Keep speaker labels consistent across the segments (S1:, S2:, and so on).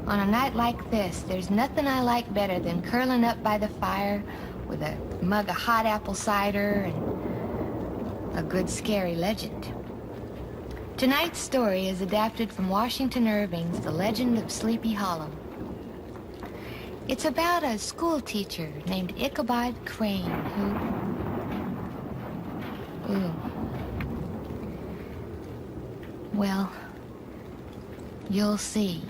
S1: On a night like this, there's nothing I like better than curling up by the fire with a mug of hot apple cider and a good scary legend. Tonight's story is adapted from Washington Irving's The Legend of Sleepy Hollow. It's about a school teacher named Ichabod Crane who... Well, you'll see.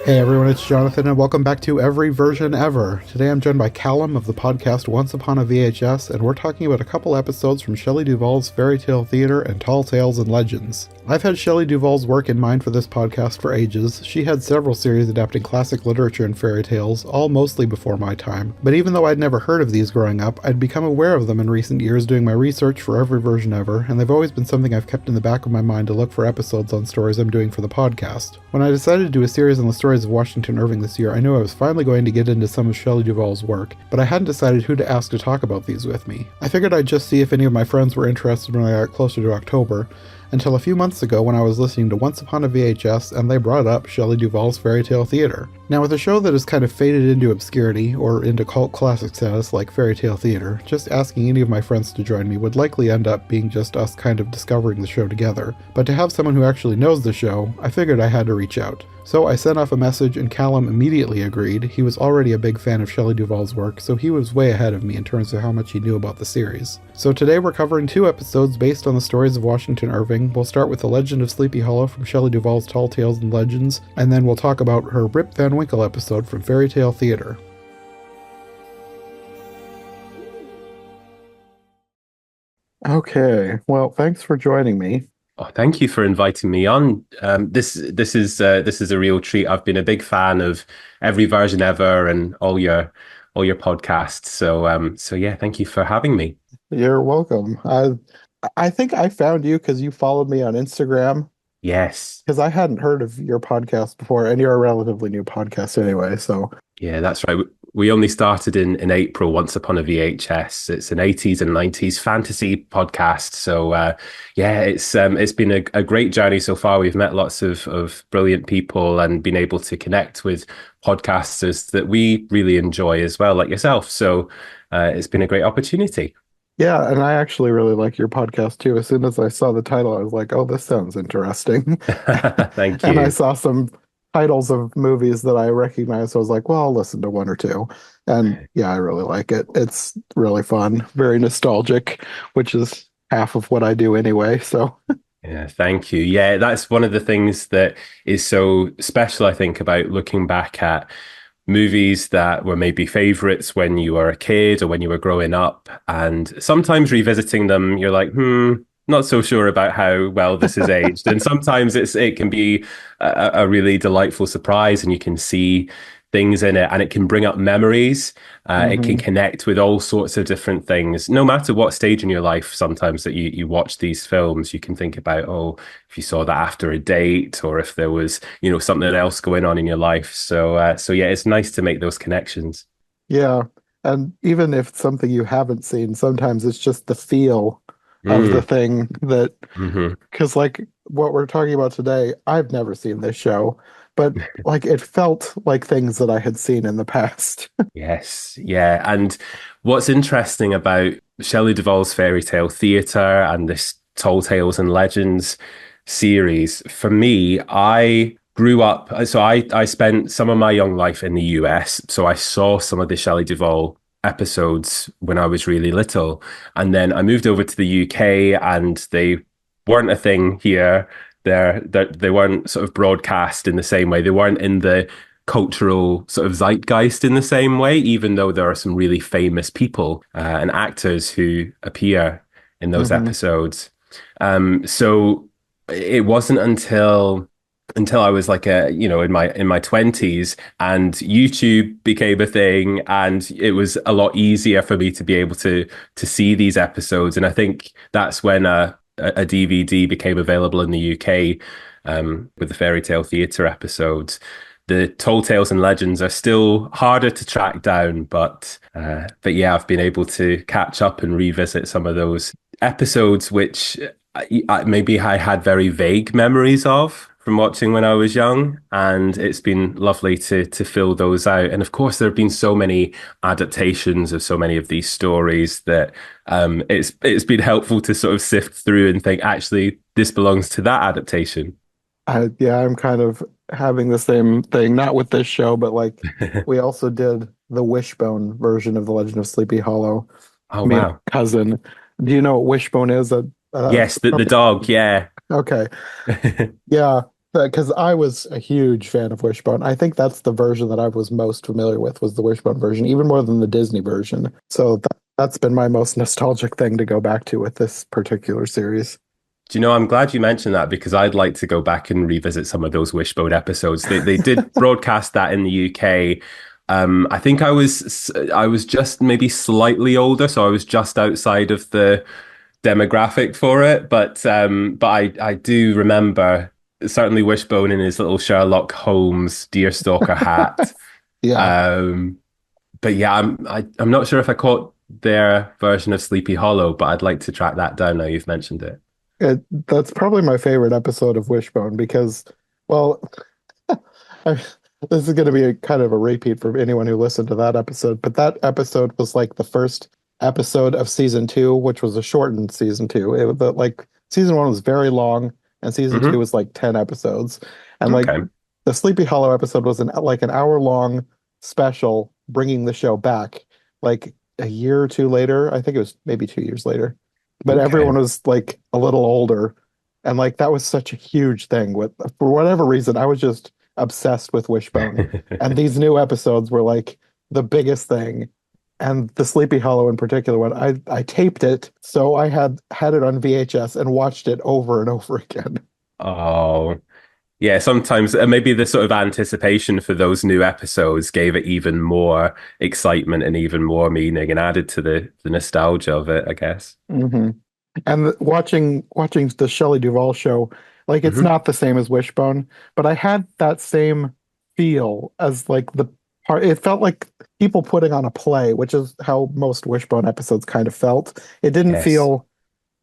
S2: Hey everyone, it's Jonathan and welcome back to Every Version Ever. Today I'm joined by Callum of the podcast Once Upon a VHS, and we're talking about a couple episodes from Shelley Duvall's Fairy Tale Theater and Tall Tales and Legends. I've had Shelley Duvall's work in mind for this podcast for ages. She had several series adapting classic literature and fairy tales, all mostly before my time. But even though I'd never heard of these growing up, I'd become aware of them in recent years doing my research for Every Version Ever, and they've always been something I've kept in the back of my mind to look for episodes on stories I'm doing for the podcast. When I decided to do a series on the stories of Washington Irving this year, I knew I was finally going to get into some of Shelley Duvall's work, but I hadn't decided who to ask to talk about these with me. I figured I'd just see if any of my friends were interested when I got closer to October, until a few months ago when I was listening to Once Upon a VHS and they brought up Shelley Duvall's Fairy Tale Theater. Now, with a show that has kind of faded into obscurity, or into cult classic status like Fairy Tale Theater, just asking any of my friends to join me would likely end up being just us kind of discovering the show together. But to have someone who actually knows the show, I figured I had to reach out. So I sent off a message and Callum immediately agreed. He was already a big fan of Shelley Duvall's work, so he was way ahead of me in terms of how much he knew about the series. So today we're covering 2 episodes based on the stories of Washington Irving. We'll start with The Legend of Sleepy Hollow from Shelley Duvall's Tall Tales and Legends, and then we'll talk about her Rip Van Winkle episode from Fairy Tale Theater. Okay, well, thanks for joining me.
S3: Oh, thank you for inviting me on. This is a real treat. I've been a big fan of Every Version Ever and all your podcasts. So yeah, thank you for having me.
S2: You're welcome. I think I found you because you followed me on Instagram.
S3: Yes.
S2: Because I hadn't heard of your podcast before, and you're a relatively new podcast anyway, so...
S3: Yeah, that's right. We only started in April, Once Upon a VHS. It's an 80s and 90s fantasy podcast. So yeah, it's been a great journey so far. We've met lots of brilliant people and been able to connect with podcasters that we really enjoy as well, like yourself. So it's been a great opportunity.
S2: Yeah, and I actually really like your podcast too. As soon as I saw the title, I was like, oh, this sounds interesting.
S3: Thank you.
S2: And I saw some titles of movies that I recognized. So I was like, well, I'll listen to one or two. And yeah, I really like it. It's really fun, very nostalgic, which is half of what I do anyway. So
S3: yeah, thank you. Yeah, that's one of the things that is so special, I think, about looking back at movies that were maybe favorites when you were a kid or when you were growing up. And sometimes revisiting them, you're like, not so sure about how well this is aged. And sometimes it can be a really delightful surprise and you can see things in it and it can bring up memories. It can connect with all sorts of different things. No matter what stage in your life, sometimes that you watch these films, you can think about, oh, if you saw that after a date or if there was, something else going on in your life. So yeah, it's nice to make those connections.
S2: Yeah. And even if it's something you haven't seen, sometimes it's just the feel of the thing that, because like what we're talking about today, I've never seen this show, but like it felt like things that I had seen in the past.
S3: Yes, yeah. And what's interesting about Shelley Duvall's Fairy Tale Theater and this Tall Tales and Legends series, for me, I grew up, so I spent some of my young life in the US, so I saw some of the Shelley Duvall episodes when I was really little. And then I moved over to the UK and they weren't a thing here. They weren't sort of broadcast in the same way. They weren't in the cultural sort of zeitgeist in the same way, even though there are some really famous people and actors who appear in those episodes. So it wasn't until I was like in my 20s and YouTube became a thing and it was a lot easier for me to be able to see these episodes. And I think that's when a DVD became available in the UK with the Fairy Tale Theater episodes. The Tall Tales and Legends are still harder to track down, but yeah, I've been able to catch up and revisit some of those episodes, which maybe I had very vague memories of from watching when I was young, and it's been lovely to fill those out. And of course, there have been so many adaptations of so many of these stories that it's been helpful to sort of sift through and think, actually, this belongs to that adaptation.
S2: Yeah, I'm kind of having the same thing, not with this show, but like we also did the Wishbone version of The Legend of Sleepy Hollow.
S3: Oh
S2: Me and
S3: wow.
S2: my cousin. Do you know what Wishbone is?
S3: Yes, the dog, yeah.
S2: Okay. Yeah, because I was a huge fan of Wishbone. I think that's the version that I was most familiar with was the Wishbone version, even more than the Disney version. So that's been my most nostalgic thing to go back to with this particular series.
S3: Do you know, I'm glad you mentioned that because I'd like to go back and revisit some of those Wishbone episodes. They did broadcast that in the UK. I think I was just maybe slightly older, so I was just outside of the demographic for it. But I do remember certainly Wishbone in his little Sherlock Holmes deerstalker hat.
S2: Yeah,
S3: Um, but yeah, I'm not sure if I caught their version of Sleepy Hollow, but I'd like to track that down now you've mentioned it.
S2: that's probably my favorite episode of Wishbone because, well, I, this is going to be a kind of a repeat for anyone who listened to that episode, but that episode was like the first episode of season two, which was a shortened season two. Like season one was very long, and season two
S3: Hmm.
S2: was like 10 episodes. And like
S3: Okay.
S2: the Sleepy Hollow episode was like an hour long special bringing the show back like a year or two later. I think it was maybe 2 years later, but
S3: Okay.
S2: everyone was like a little older. And like that was such a huge thing with, for whatever reason, I was just obsessed with Wishbone. And these new episodes were like the biggest thing. And the Sleepy Hollow in particular one, I taped it, so I had it on VHS and watched it over and over again.
S3: Oh, yeah. Sometimes maybe the sort of anticipation for those new episodes gave it even more excitement and even more meaning and added to the nostalgia of it, I guess.
S2: Hmm. And watching the Shelley Duvall show, like it's
S3: Hmm.
S2: not the same as Wishbone, but I had that same feel as like the part. It felt like people putting on a play, which is how most Wishbone episodes kind of felt. It didn't
S3: Yes.
S2: feel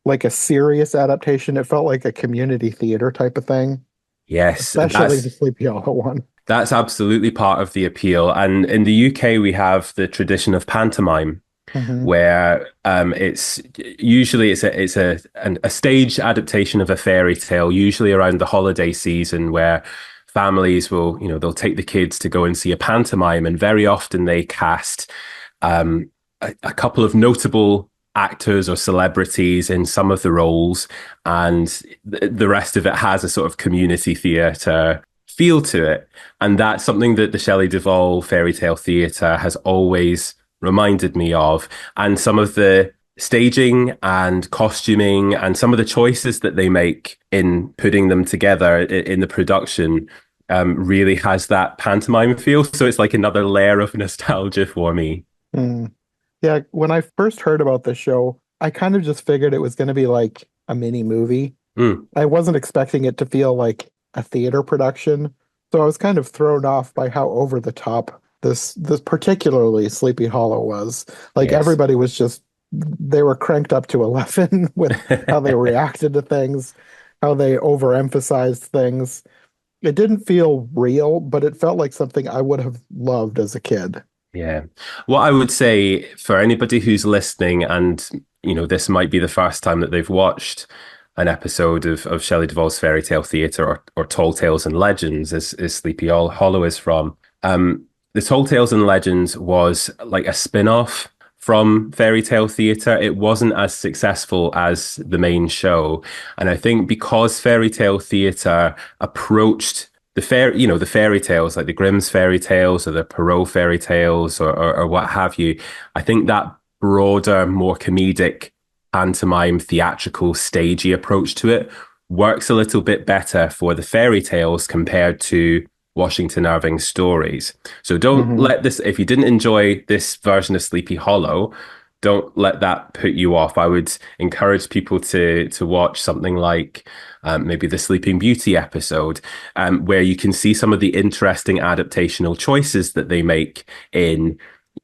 S2: like a serious adaptation. It felt like a community theater type of thing,
S3: Yes.
S2: especially the Sleepy Hollow one.
S3: That's absolutely part of the appeal. And in the UK, we have the tradition of pantomime,
S2: Hmm.
S3: where it's usually it's a stage adaptation of a fairy tale, usually around the holiday season, where families will, they'll take the kids to go and see a pantomime, and very often they cast a couple of notable actors or celebrities in some of the roles, and the rest of it has a sort of community theatre feel to it. And that's something that the Shelley Duvall fairy tale theatre has always reminded me of. And some of the staging and costuming and some of the choices that they make in putting them together in the production really has that pantomime feel. So it's like another layer of nostalgia for me.
S2: Mm. Yeah, when I first heard about this show, I kind of just figured it was going to be like a mini movie.
S3: Mm,
S2: I wasn't expecting it to feel like a theater production, so I was kind of thrown off by how over the top this particularly Sleepy Hollow was. Like
S3: yes.
S2: everybody was just they were cranked up to 11 with how they reacted to things, how they overemphasized things. It didn't feel real, but it felt like something I would have loved as a kid.
S3: Yeah. What I would say for anybody who's listening, and this might be the first time that they've watched an episode of Shelley Duvall's fairy tale theatre or Tall Tales and Legends, as Sleepy Hollow is from. The Tall Tales and Legends was like a spin-off from fairy tale theatre. It wasn't as successful as the main show. And I think because fairy tale theatre approached the fairy tales, like the Grimm's fairy tales or the Perrault fairy tales or what have you, I think that broader, more comedic, pantomime, theatrical, stagey approach to it works a little bit better for the fairy tales compared to Washington Irving's stories. So don't
S2: Hmm.
S3: let this, if you didn't enjoy this version of Sleepy Hollow, don't let that put you off. I would encourage people to watch something like maybe the Sleeping Beauty episode, where you can see some of the interesting adaptational choices that they make in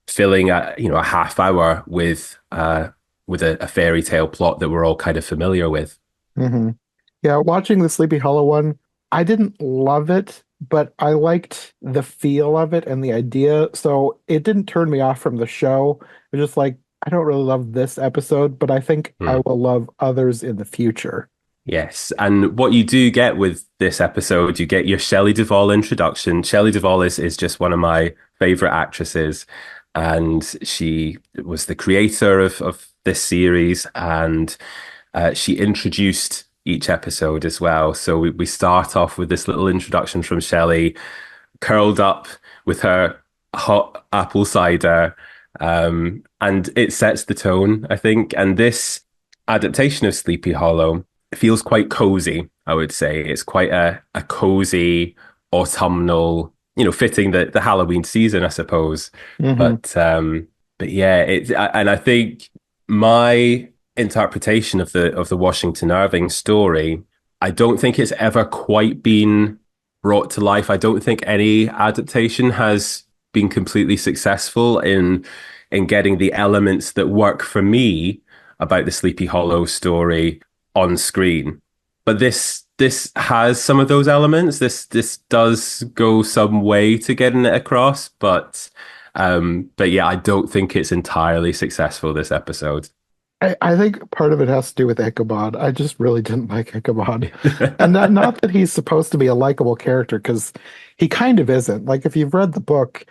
S3: filling a half hour with a fairy tale plot that we're all kind of familiar with.
S2: Hmm. Yeah, watching the Sleepy Hollow one, I didn't love it, but I liked the feel of it and the idea. So it didn't turn me off from the show. It's just like, I don't really love this episode, but I think I
S3: Hmm.
S2: will love others in the future.
S3: Yes, and what you do get with this episode, you get your Shelley Duvall introduction. Shelley Duvall is just one of my favorite actresses, and she was the creator of this series, and she introduced each episode as well. So we start off with this little introduction from Shelley, curled up with her hot apple cider, and it sets the tone, I think. And this adaptation of Sleepy Hollow feels quite cozy, I would say. It's quite a cozy autumnal, fitting the Halloween season, I suppose.
S2: Hmm.
S3: But yeah, and I think my interpretation of the Washington Irving story, I don't think it's ever quite been brought to life. I don't think any adaptation has been completely successful in getting the elements that work for me about the Sleepy Hollow story on screen. But this has some of those elements. This does go some way to getting it across, but yeah, I don't think it's entirely successful this episode.
S2: I think part of it has to do with Ichabod. I just really didn't like Ichabod. And not that he's supposed to be a likable character, because he kind of isn't. Like, if you've read the book,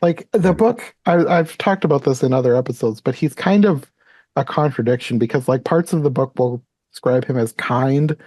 S2: like the book, I've talked about this in other episodes, but he's kind of a contradiction because, like, parts of the book will describe him as kind,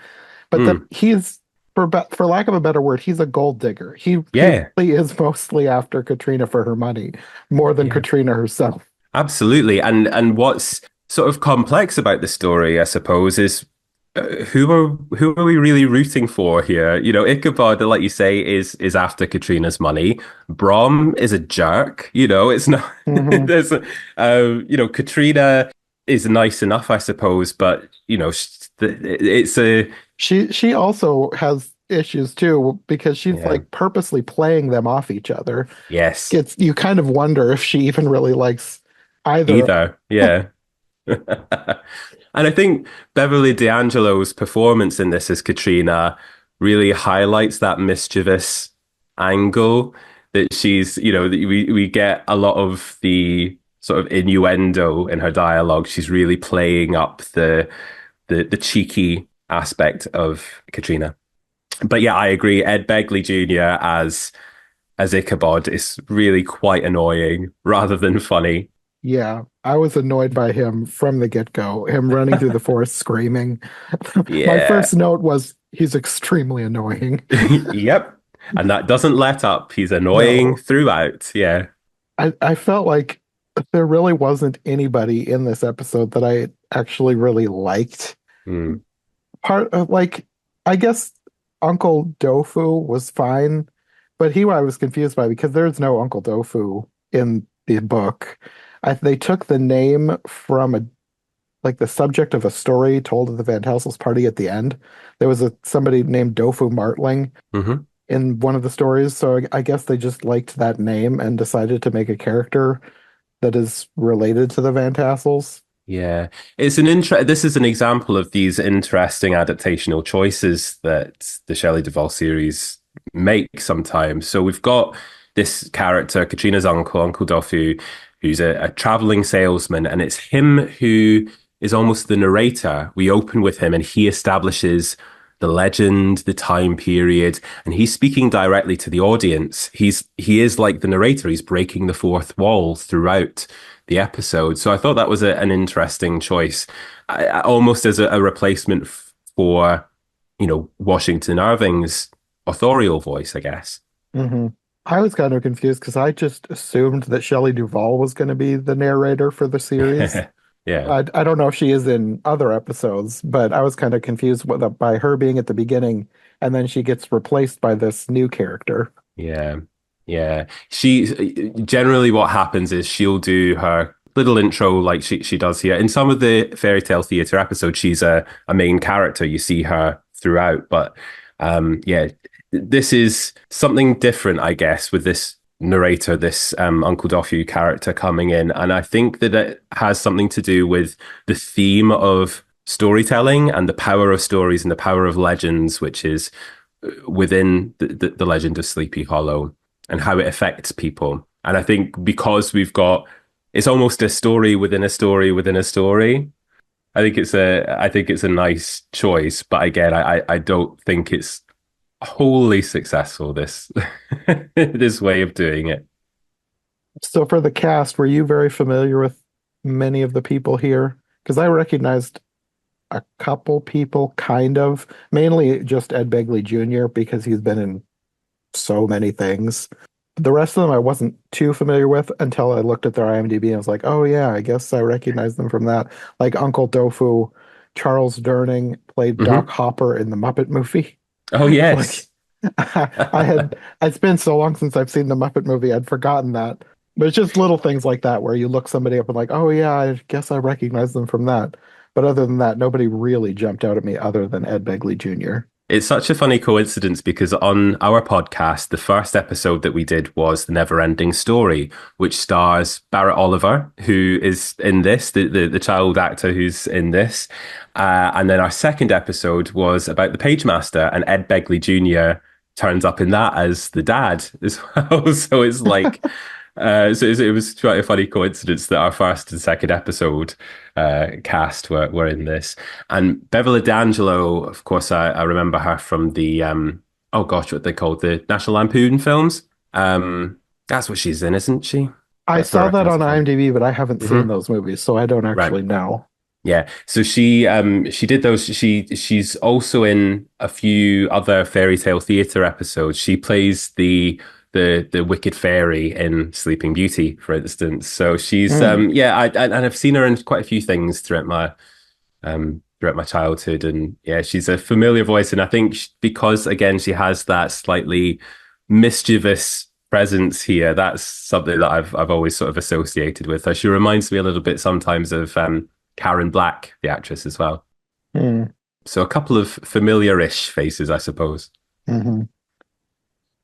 S2: but then
S3: Mm,
S2: for lack of a better word, he's a gold digger. He
S3: yeah,
S2: really is mostly after Katrina for her money, more than
S3: yeah.
S2: Katrina herself.
S3: Absolutely. And what's sort of complex about the story, I suppose, is who are we really rooting for here? Ichabod, like you say, is after Katrina's money. Brom is a jerk. It's not.
S2: Hmm.
S3: There's, Katrina is nice enough, I suppose, but it's a
S2: She also has issues too because she's
S3: yeah.
S2: like purposely playing them off each other.
S3: Yes.
S2: It's you kind of wonder if she even really likes either.
S3: Either. Yeah. And I think Beverly D'Angelo's performance in this as Katrina really highlights that mischievous angle that that we get a lot of the sort of innuendo in her dialogue. She's really playing up the cheeky aspect of Katrina. But yeah, I agree. Ed Begley Jr. as Ichabod is really quite annoying rather than funny.
S2: Yeah, I was annoyed by him from the get-go, him running through the forest screaming. My
S3: Yeah.
S2: first note was he's extremely annoying.
S3: Yep. And that doesn't let up. He's annoying
S2: No,
S3: throughout. Yeah.
S2: I felt like there really wasn't anybody in this episode that I actually really liked.
S3: Mm.
S2: Part of like, I guess Uncle Dofu was fine, but I was confused by because there's no Uncle Dofu in the book. They took the name from like the subject of a story told at the Van Tassel's party at the end. There was somebody named Dofu Martling
S3: Hmm.
S2: in one of the stories, so I guess they just liked that name and decided to make a character that is related to the Van Tassels.
S3: Yeah. This is an example of these interesting adaptational choices that the Shelley Duvall series make sometimes. So we've got this character, Katrina's uncle, Uncle Dofu, who's a traveling salesman, and it's him who is almost the narrator. We open with him and he establishes the legend, the time period, and he's speaking directly to the audience. He is like the narrator. He's breaking the fourth wall throughout the episode. So I thought that was an interesting choice, almost as a replacement for, Washington Irving's authorial voice, I guess.
S2: Hmm. I was kind of confused because I just assumed that Shelley Duvall was going to be the narrator for the series.
S3: Yeah.
S2: I don't know if she is in other episodes, but I was kind of confused by her being at the beginning and then she gets replaced by this new character.
S3: Yeah, yeah. She generally what happens is she'll do her little intro like she does here. In some of the fairy tale theater episodes, she's a main character. You see her throughout, but yeah, this is something different, I guess, with this narrator, this Uncle Dofu character coming in, and I think that it has something to do with the theme of storytelling and the power of stories and the power of legends, which is within the legend of Sleepy Hollow and how it affects people. And I think because it's almost a story within a story within a story. I think it's a nice choice, but again, I don't think it's wholly successful, this this way of doing it.
S2: So for the cast, were you very familiar with many of the people here? Because I recognized a couple people, kind of, mainly just Ed Begley Jr. because he's been in so many things. The rest of them I wasn't too familiar with until I looked at their IMDb and I was like, oh yeah, I guess I recognize them from that. Like Uncle Tofu, Charles Durning played Doc
S3: Hmm.
S2: Hopper in the Muppet movie.
S3: Oh
S2: Like
S3: yes.
S2: it's been so long since I've seen the Muppet movie, I'd forgotten that. But it's just little things like that where you look somebody up and like, oh yeah, I guess I recognize them from that. But other than that, nobody really jumped out at me other than Ed Begley Jr.
S3: It's such a funny coincidence because on our podcast, the first episode that we did was The Never Ending Story, which stars Barrett Oliver, who is in this, the child actor who's in this. And then our second episode was about the Page Master, and Ed Begley Jr. turns up in that as the dad as well. So it's like, it was quite a funny coincidence that our first and second episode cast were in this. And Beverly D'Angelo, of course, I remember her from the oh gosh, what they called the National Lampoon films. That's what she's in, isn't she?
S2: I
S3: That's where I
S2: saw that
S3: recognize
S2: on
S3: her from.
S2: IMDb, but I haven't seen
S3: Hmm.
S2: those movies, so I don't
S3: Right.
S2: actually know.
S3: Yeah. So she did those. She's also in a few other fairy tale theater episodes. She plays the wicked fairy in Sleeping Beauty, for instance. So she's
S2: Hmm.
S3: yeah, and I've seen her in quite a few things throughout my childhood, and yeah, she's a familiar voice. And I think because again she has that slightly mischievous presence here, that's something that I've always sort of associated with her. She reminds me a little bit sometimes of Karen Black, the actress, as well.
S2: Hmm.
S3: So a couple of familiar-ish faces, I suppose.
S2: Hmm.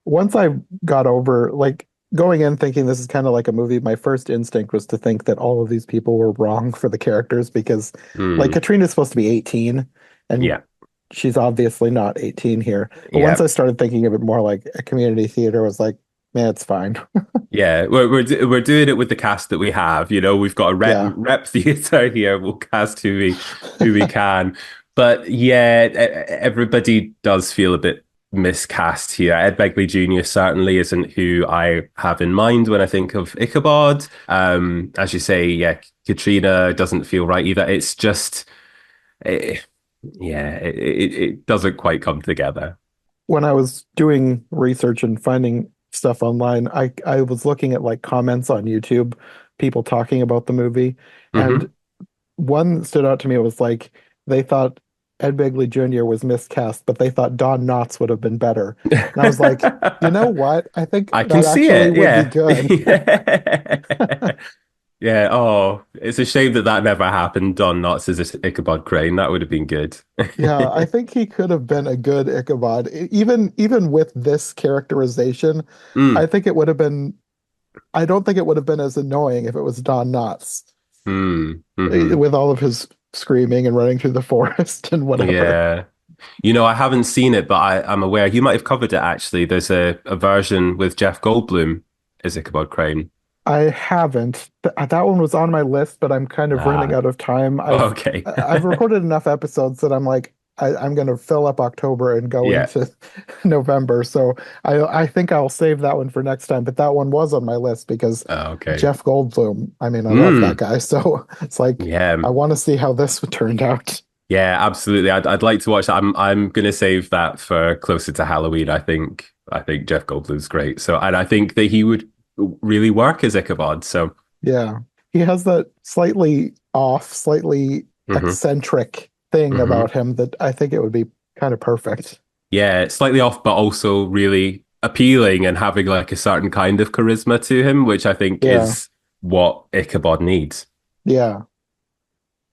S2: Once I got over, like, going in thinking this is kind of like a movie, my first instinct was to think that all of these people were wrong for the characters because, like,
S3: Mm,
S2: Katrina's supposed to be 18, and
S3: yeah,
S2: she's obviously not 18 here. But once
S3: yeah,
S2: I started thinking of it more like a community theater, I was like, man, it's fine.
S3: yeah. We're doing it with the cast that we have. You know, we've got a
S2: Yeah.
S3: rep theater here. We'll cast who we can. But yeah, everybody does feel a bit miscast here. Ed Begley Jr. certainly isn't who I have in mind when I think of Ichabod. As you say, yeah, Katrina doesn't feel right either. It's just, eh, yeah, it doesn't quite come together.
S2: When I was doing research and finding stuff online, I was looking at like comments on YouTube, people talking about the movie,
S3: Hmm.
S2: and one that stood out to me was like they thought Ed Begley Jr. was miscast, but they thought Don Knotts would have been better. And I was like, you know what? I think
S3: I can
S2: that
S3: see
S2: actually
S3: it.
S2: would be
S3: Yeah.
S2: good.
S3: Yeah. Oh, it's a shame that that never happened. Don Knotts as Ichabod Crane. That would have been good.
S2: Yeah, I think he could have been a good Ichabod. Even with this characterization, I
S3: Mm,
S2: think it would have been I don't think it would have been as annoying if it was Don Knotts
S3: mm, hmm.
S2: with all of his screaming and running through the forest and whatever.
S3: Yeah. You know, I haven't seen it, but I'm aware you might have covered it actually. There's a version with Jeff Goldblum as Ichabod Crane.
S2: I haven't. That one was on my list, but I'm kind of running
S3: Ah,
S2: out of time.
S3: okay.
S2: I've recorded enough episodes that I'm like I'm going to fill up October and go
S3: Yeah.
S2: into November. So I think I'll save that one for next time. But that one was on my list because
S3: Oh, okay.
S2: Jeff Goldblum. I mean, I love that
S3: Mm,
S2: guy. So it's like
S3: yeah.
S2: I want to see how this turned out.
S3: Yeah, absolutely. I'd like to watch that. I'm gonna save that for closer to Halloween. I think Jeff Goldblum's great. So and I think that he would really work as Ichabod. So
S2: Yeah. He has that slightly off, slightly
S3: hmm
S2: eccentric thing
S3: hmm
S2: about him that I think it would be kind of perfect.
S3: yeah, slightly off, but also really appealing and having like a certain kind of charisma to him, which I think
S2: Yeah.
S3: is what Ichabod needs.
S2: Yeah.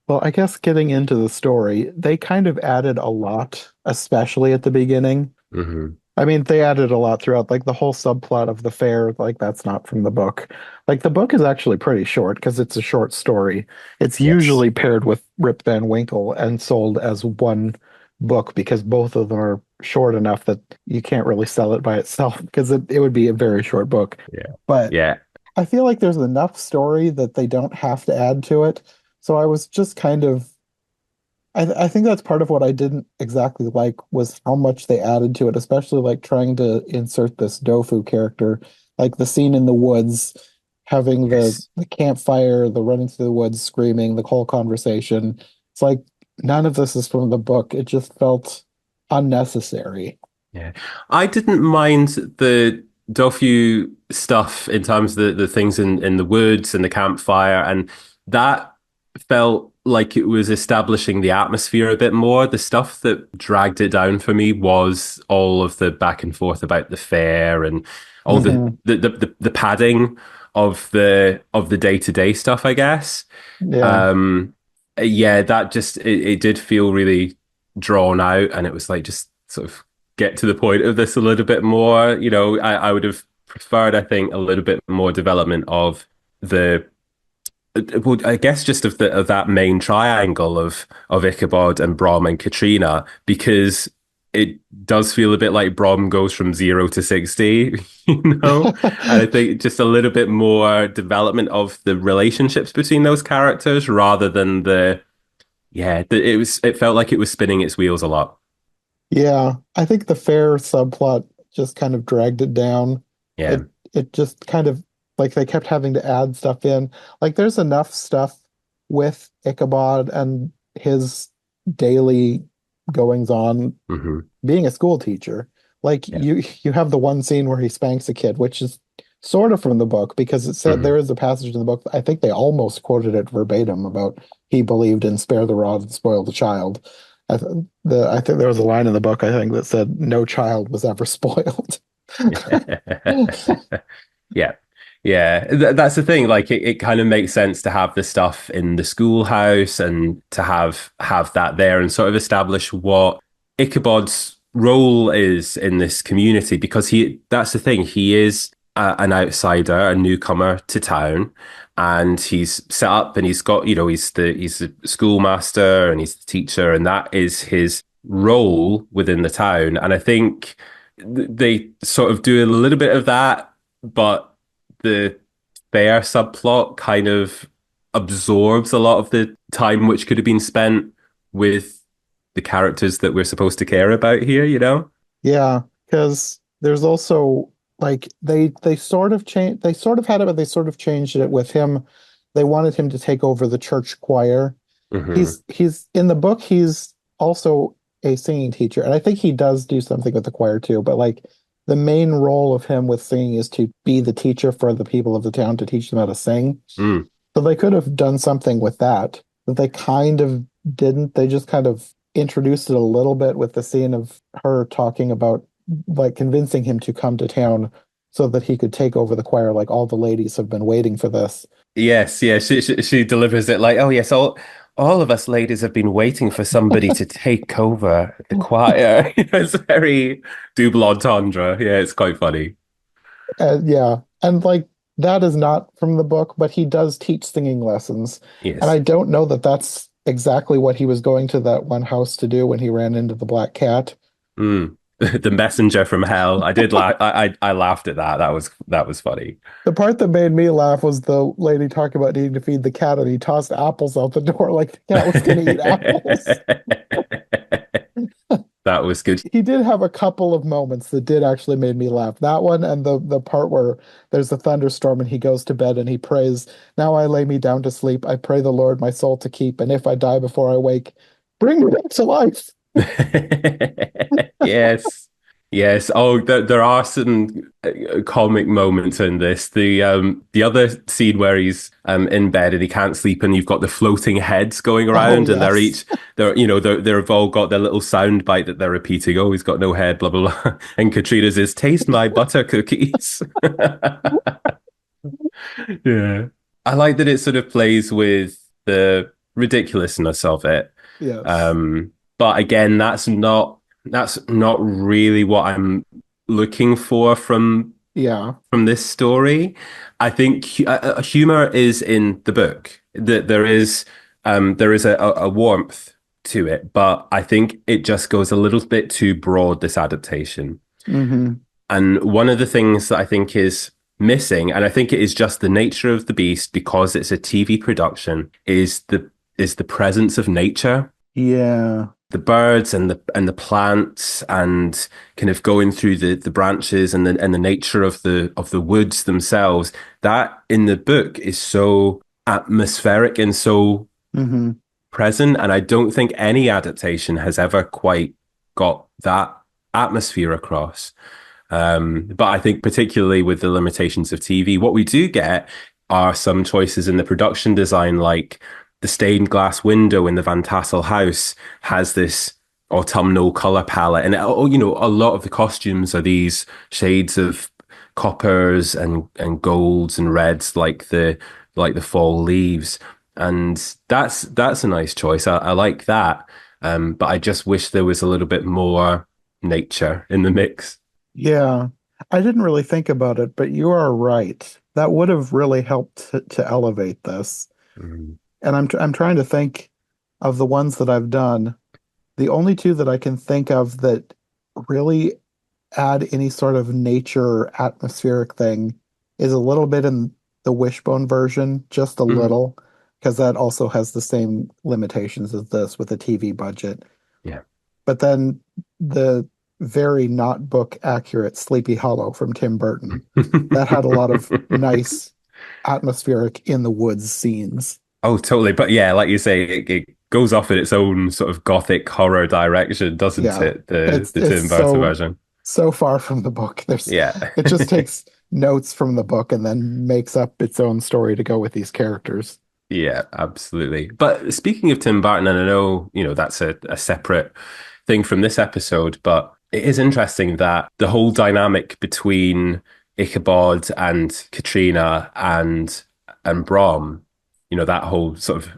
S2: Well, I guess getting into the story, they kind of added a lot, especially at the beginning.
S3: Hmm
S2: I mean, they added a lot throughout, like the whole subplot of the fair, like that's not from the book. Like the book is actually pretty short because it's a short story. It's
S3: Yes.
S2: usually paired with Rip Van Winkle and sold as one book because both of them are short enough that you can't really sell it by itself because it would be a very short book.
S3: Yeah.
S2: But
S3: Yeah.
S2: I feel like there's enough story that they don't have to add to it. So I was just kind of I think that's part of what I didn't exactly like was how much they added to it, especially like trying to insert this Dofu character, like the scene in the woods, having
S3: Yes.
S2: the campfire, the running through the woods, screaming, the whole conversation. It's like none of this is from the book. It just felt unnecessary.
S3: Yeah. I didn't mind the Dofu stuff in terms of the things in the woods and the campfire, and that felt like it was establishing the atmosphere a bit more. The stuff that dragged it down for me was all of the back and forth about the fair and all
S2: Hmm.
S3: the padding of the day-to-day stuff, I guess.
S2: Yeah.
S3: Um, yeah, that just it did feel really drawn out, and it was like just sort of get to the point of this a little bit more. I would have preferred, I think, a little bit more development of the well, I guess just of that main triangle of Ichabod and Brom and Katrina, because it does feel a bit like Brom goes from 0 to 60, And I think just a little bit more development of the relationships between those characters rather than it felt like it was spinning its wheels a lot.
S2: Yeah, I think the fair subplot just kind of dragged it down.
S3: Yeah.
S2: It just kind of like they kept having to add stuff in. Like there's enough stuff with Ichabod and his daily goings on
S3: Hmm.
S2: being a school teacher. Like
S3: Yeah.
S2: you have the one scene where he spanks a kid, which is sort of from the book because it said there
S3: Hmm.
S2: is a passage in the book. I think they almost quoted it verbatim about he believed in spare the rod and spoil the child. I think there was a line in the book I think that said no child was ever spoiled.
S3: Yeah. Yeah. That's the thing. Like it kind of makes sense to have the stuff in the schoolhouse and to have that there and sort of establish what Ichabod's role is in this community because that's the thing. He is an outsider, a newcomer to town, and he's set up and he's got, he's the schoolmaster and he's the teacher, and that is his role within the town. And I think they sort of do a little bit of that, but the fair subplot kind of absorbs a lot of the time which could have been spent with the characters that we're supposed to care about here.
S2: Yeah, because there's also like they sort of changed they sort of had it, but they sort of changed it with him. They wanted him to take over the church choir.
S3: Hmm.
S2: He's in the book, he's also a singing teacher, and I think he does do something with the choir too, but like the main role of him with singing is to be the teacher for the people of the town to teach them how to sing.
S3: Mm.
S2: So they could have done something with that, but they kind of didn't. They just kind of introduced it a little bit with the scene of her talking about like convincing him to come to town so that he could take over the choir. Like all the ladies have been waiting for this.
S3: Yes, yeah, she delivers it like, oh yes, all of us ladies have been waiting for somebody to take over the choir. It's very double entendre. Yeah, it's quite funny.
S2: Yeah, and like that is not from the book, but he does teach singing lessons, and I
S3: Yes.
S2: don't know that that's exactly what he was going to that one house to do when he ran into the black cat.
S3: Mm. The messenger from hell. I did laugh. I laughed at that. That was funny.
S2: The part that made me laugh was the lady talking about needing to feed the cat, and he tossed apples out the door like the cat was going to eat apples.
S3: That was good.
S2: He did have a couple of moments that did actually made me laugh. That one and the part where there's a thunderstorm and he goes to bed and he prays, "Now I lay me down to sleep. I pray the Lord my soul to keep, and if I die before I wake, bring me back to life."
S3: Yes. Yes. Oh, there are some comic moments in this. The other scene where he's in bed and he can't sleep, and you've got the floating heads going
S2: Oh
S3: around, and
S2: yes.
S3: they've all got their little sound bite that they're repeating. Oh, he's got no head, blah blah blah. And Katrina's is taste my butter cookies. Yeah. I like that it sort of plays with the ridiculousness of it.
S2: Yes.
S3: But again, that's not really what I'm looking for
S2: Yeah.
S3: from this story. I think humor is in the book. That there is a warmth to it, but I think it just goes a little bit too broad, this adaptation.
S2: Mm-hmm.
S3: And one of the things that I think is missing, and I think it is just the nature of the beast because it's a TV production, is the presence of nature,
S2: Yeah.
S3: the birds and the plants, and kind of going through the branches and the nature of the woods themselves. That in the book is so atmospheric and so
S2: Mm-hmm.
S3: present, and I don't think any adaptation has ever quite got that atmosphere across. But I think particularly with the limitations of TV, what we do get are some choices in the production design, like the stained glass window in the Van Tassel house has this autumnal color palette, and you know, a lot of the costumes are these shades of coppers and golds and reds, like the fall leaves, and that's a nice choice. I like that, but I just wish there was a little bit more nature in the mix.
S2: Yeah. I didn't really think about it, but you are right. That would have really helped to elevate this.
S3: Mm.
S2: And I'm trying to think of the ones that I've done. The only two that I can think of that really add any sort of nature atmospheric thing is a little bit in the Wishbone version, just a
S3: Mm.
S2: little, because that also has the same limitations as this with a TV budget.
S3: Yeah.
S2: But then the very not book accurate Sleepy Hollow from Tim Burton, that had a lot of nice atmospheric in the woods scenes.
S3: Oh, totally. But yeah, like you say, it goes off in its own sort of gothic horror direction, doesn't
S2: Yeah.
S3: it? The
S2: It's
S3: the
S2: it's
S3: Tim Burton
S2: so
S3: version.
S2: so far from the book.
S3: Yeah.
S2: It just takes notes from the book and then makes up its own story to go with these characters.
S3: Yeah, absolutely. But speaking of Tim Burton, and I know, you know, that's a separate thing from this episode, but it is interesting that the whole dynamic between Ichabod and Katrina and Brom, you know, that whole sort of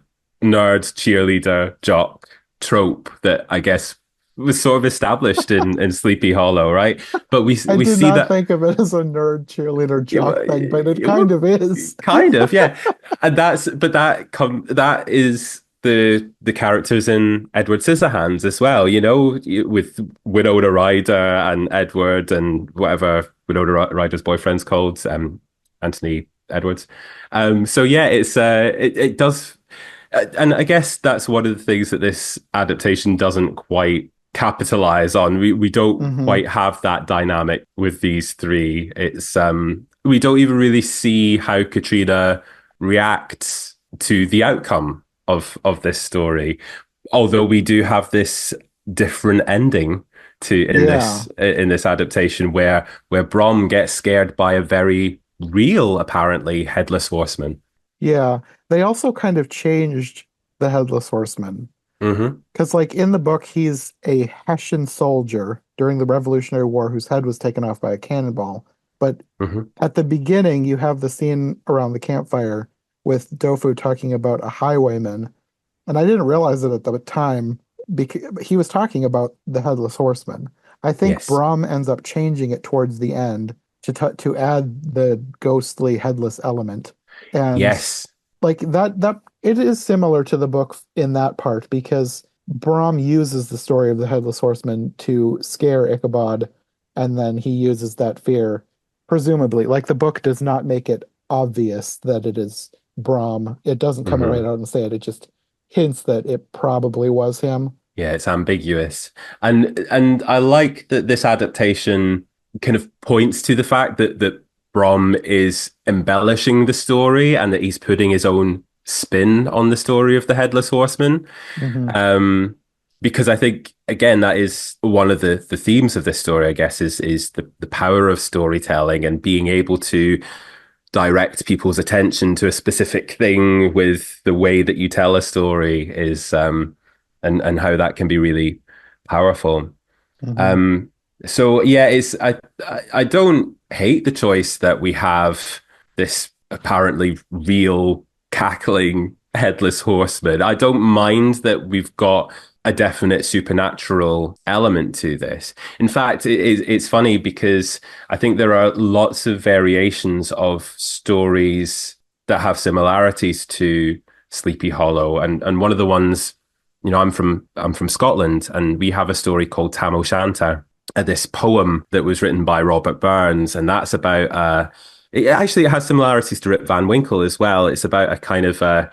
S3: nerd cheerleader jock trope that I guess was sort of established in Sleepy Hollow, right? But
S2: I
S3: we
S2: did
S3: see
S2: not
S3: that.
S2: think of it as a nerd cheerleader
S3: Yeah,
S2: jock thing, but it
S3: well,
S2: kind of is.
S3: kind of, yeah. And that is the characters in Edward Scissorhands as well, you know, with Winona Ryder and Edward and whatever Winona Ryder's boyfriend's called, Anthony Edwards. So yeah, it does, and I guess that's one of the things that this adaptation doesn't quite capitalize on. We don't
S2: Hmm.
S3: quite have that dynamic with these three. It's we don't even really see how Katrina reacts to the outcome of this story. Although we do have this different ending to
S2: Yeah.
S3: in this adaptation where Brom gets scared by a very real, apparently, headless horseman.
S2: Yeah. They also kind of changed the Headless Horseman.
S3: Hmm.
S2: Because, like, in the book, he's a Hessian soldier during the Revolutionary War whose head was taken off by a cannonball. But
S3: Hmm.
S2: at the beginning, you have the scene around the campfire with Dofu talking about a highwayman. And I didn't realize it at the time because he was talking about the Headless Horseman. I think
S3: Yes.
S2: Brom ends up changing it towards the end to add the ghostly headless element. And
S3: Yes.
S2: like that it is similar to the book in that part because Brom uses the story of the Headless Horseman to scare Ichabod, and then he uses that fear, presumably. Like the book does not make it obvious that it is Brom. It doesn't come right
S3: Hmm.
S2: out and say it. It just hints that it probably was him.
S3: Yeah, it's ambiguous. And I like that this adaptation kind of points to the fact that Brom is embellishing the story and that he's putting his own spin on the story of the Headless Horseman.
S2: Hmm.
S3: Um, because I think again that is one of the themes of this story, I guess, is the power of storytelling and being able to direct people's attention to a specific thing with the way that you tell a story is and how that can be really powerful.
S2: Hmm.
S3: Um, so yeah, it's I don't hate the choice that we have this apparently real cackling headless horseman. I don't mind that we've got a definite supernatural element to this. In fact, it's funny because I think there are lots of variations of stories that have similarities to Sleepy Hollow, and one of the ones, I'm from Scotland, and we have a story called Tam O'Shanter, this poem that was written by Robert Burns, and that's about it has similarities to Rip Van Winkle as well. It's about a kind of a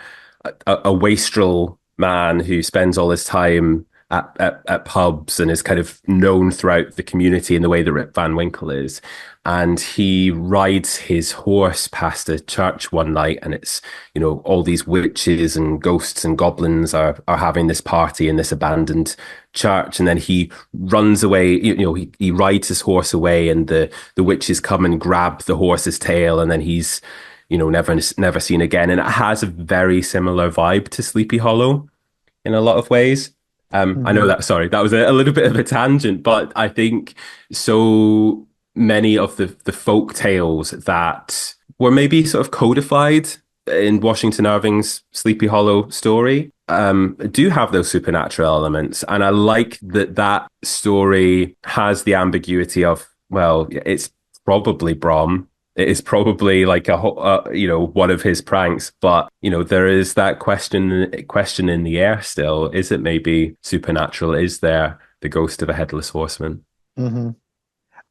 S3: wastrel man who spends all his time at pubs and is kind of known throughout the community in the way that Rip Van Winkle is. And he rides his horse past a church one night, and it's, all these witches and ghosts and goblins are having this party in this abandoned church. And then he runs away, he rides his horse away, and the witches come and grab the horse's tail, and then he's, never seen again. And it has a very similar vibe to Sleepy Hollow in a lot of ways. I know that, sorry, that was a little bit of a tangent, but I think so many of the folk tales that were maybe sort of codified in Washington Irving's Sleepy Hollow story do have those supernatural elements. And I like that story has the ambiguity of, well, it's probably Brom. It is probably like one of his pranks, but there is that question in the air still. Is it maybe supernatural? Is there the ghost of a headless horseman?
S2: Mm-hmm.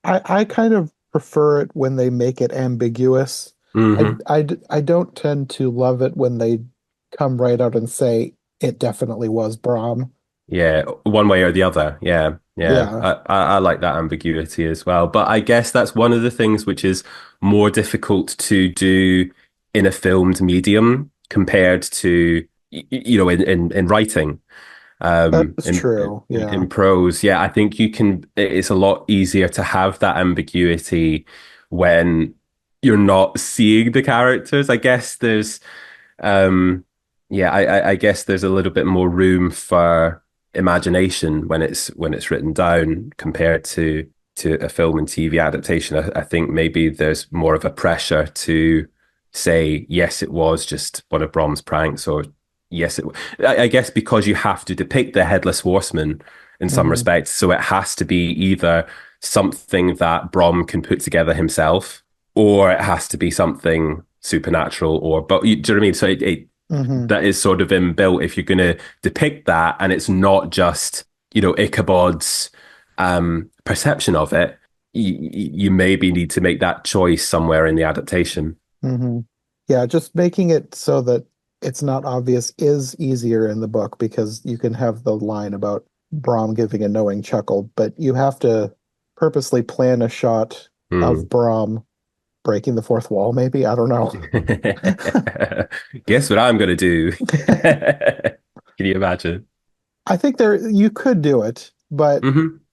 S2: I kind of prefer it when they make it ambiguous.
S3: Mm-hmm.
S2: I don't tend to love it when they come right out and say it definitely was Brom.
S3: Yeah, one way or the other. Yeah.
S2: Yeah.
S3: I like that ambiguity as well. But I guess that's one of the things which is more difficult to do in a filmed medium compared to, in writing.
S2: That's true. Yeah.
S3: In prose. Yeah, I think it's a lot easier to have that ambiguity when you're not seeing the characters. I guess I guess there's a little bit more room for imagination when it's written down compared to a film and TV adaptation. I think maybe there's more of a pressure to say, yes, it was just one of Brom's pranks, or yes, I guess because you have to depict the headless horseman in some respects, so it has to be either something that Brom can put together himself, or it has to be something supernatural, but do you know what I mean? So that is sort of inbuilt if you're going to depict that, and it's not just Ichabod's perception of it. You maybe need to make that choice somewhere in the adaptation.
S2: Mm-hmm. Yeah, just making it so that it's not obvious is easier in the book, because you can have the line about Brom giving a knowing chuckle, but you have to purposely plan a shot of Brom breaking the fourth wall, maybe. I don't know.
S3: Guess what I'm going to do? Can you imagine?
S2: I think you could do it, but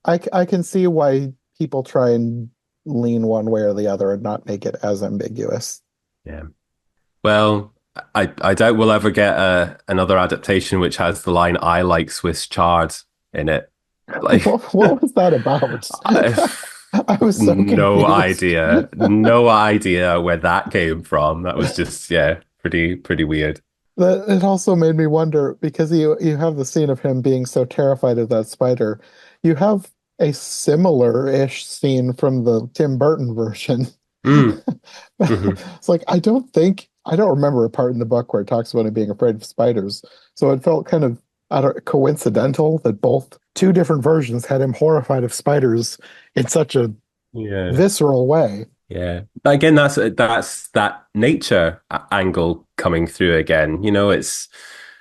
S2: I can see why people try and lean one way or the other and not make it as ambiguous.
S3: Yeah. Well, I doubt we'll ever get another adaptation which has the line "I like Swiss chard" in it. Like,
S2: what was that about? I was so confused.
S3: No idea where that came from. That was just pretty weird.
S2: It also made me wonder, because you have the scene of him being so terrified of that spider. You have a similar-ish scene from the Tim Burton version. It's like, I don't remember a part in the book where it talks about him being afraid of spiders. So it felt kind of coincidental that two different versions had him horrified of spiders in such a visceral way.
S3: Yeah. Again, that's that nature angle coming through again. It's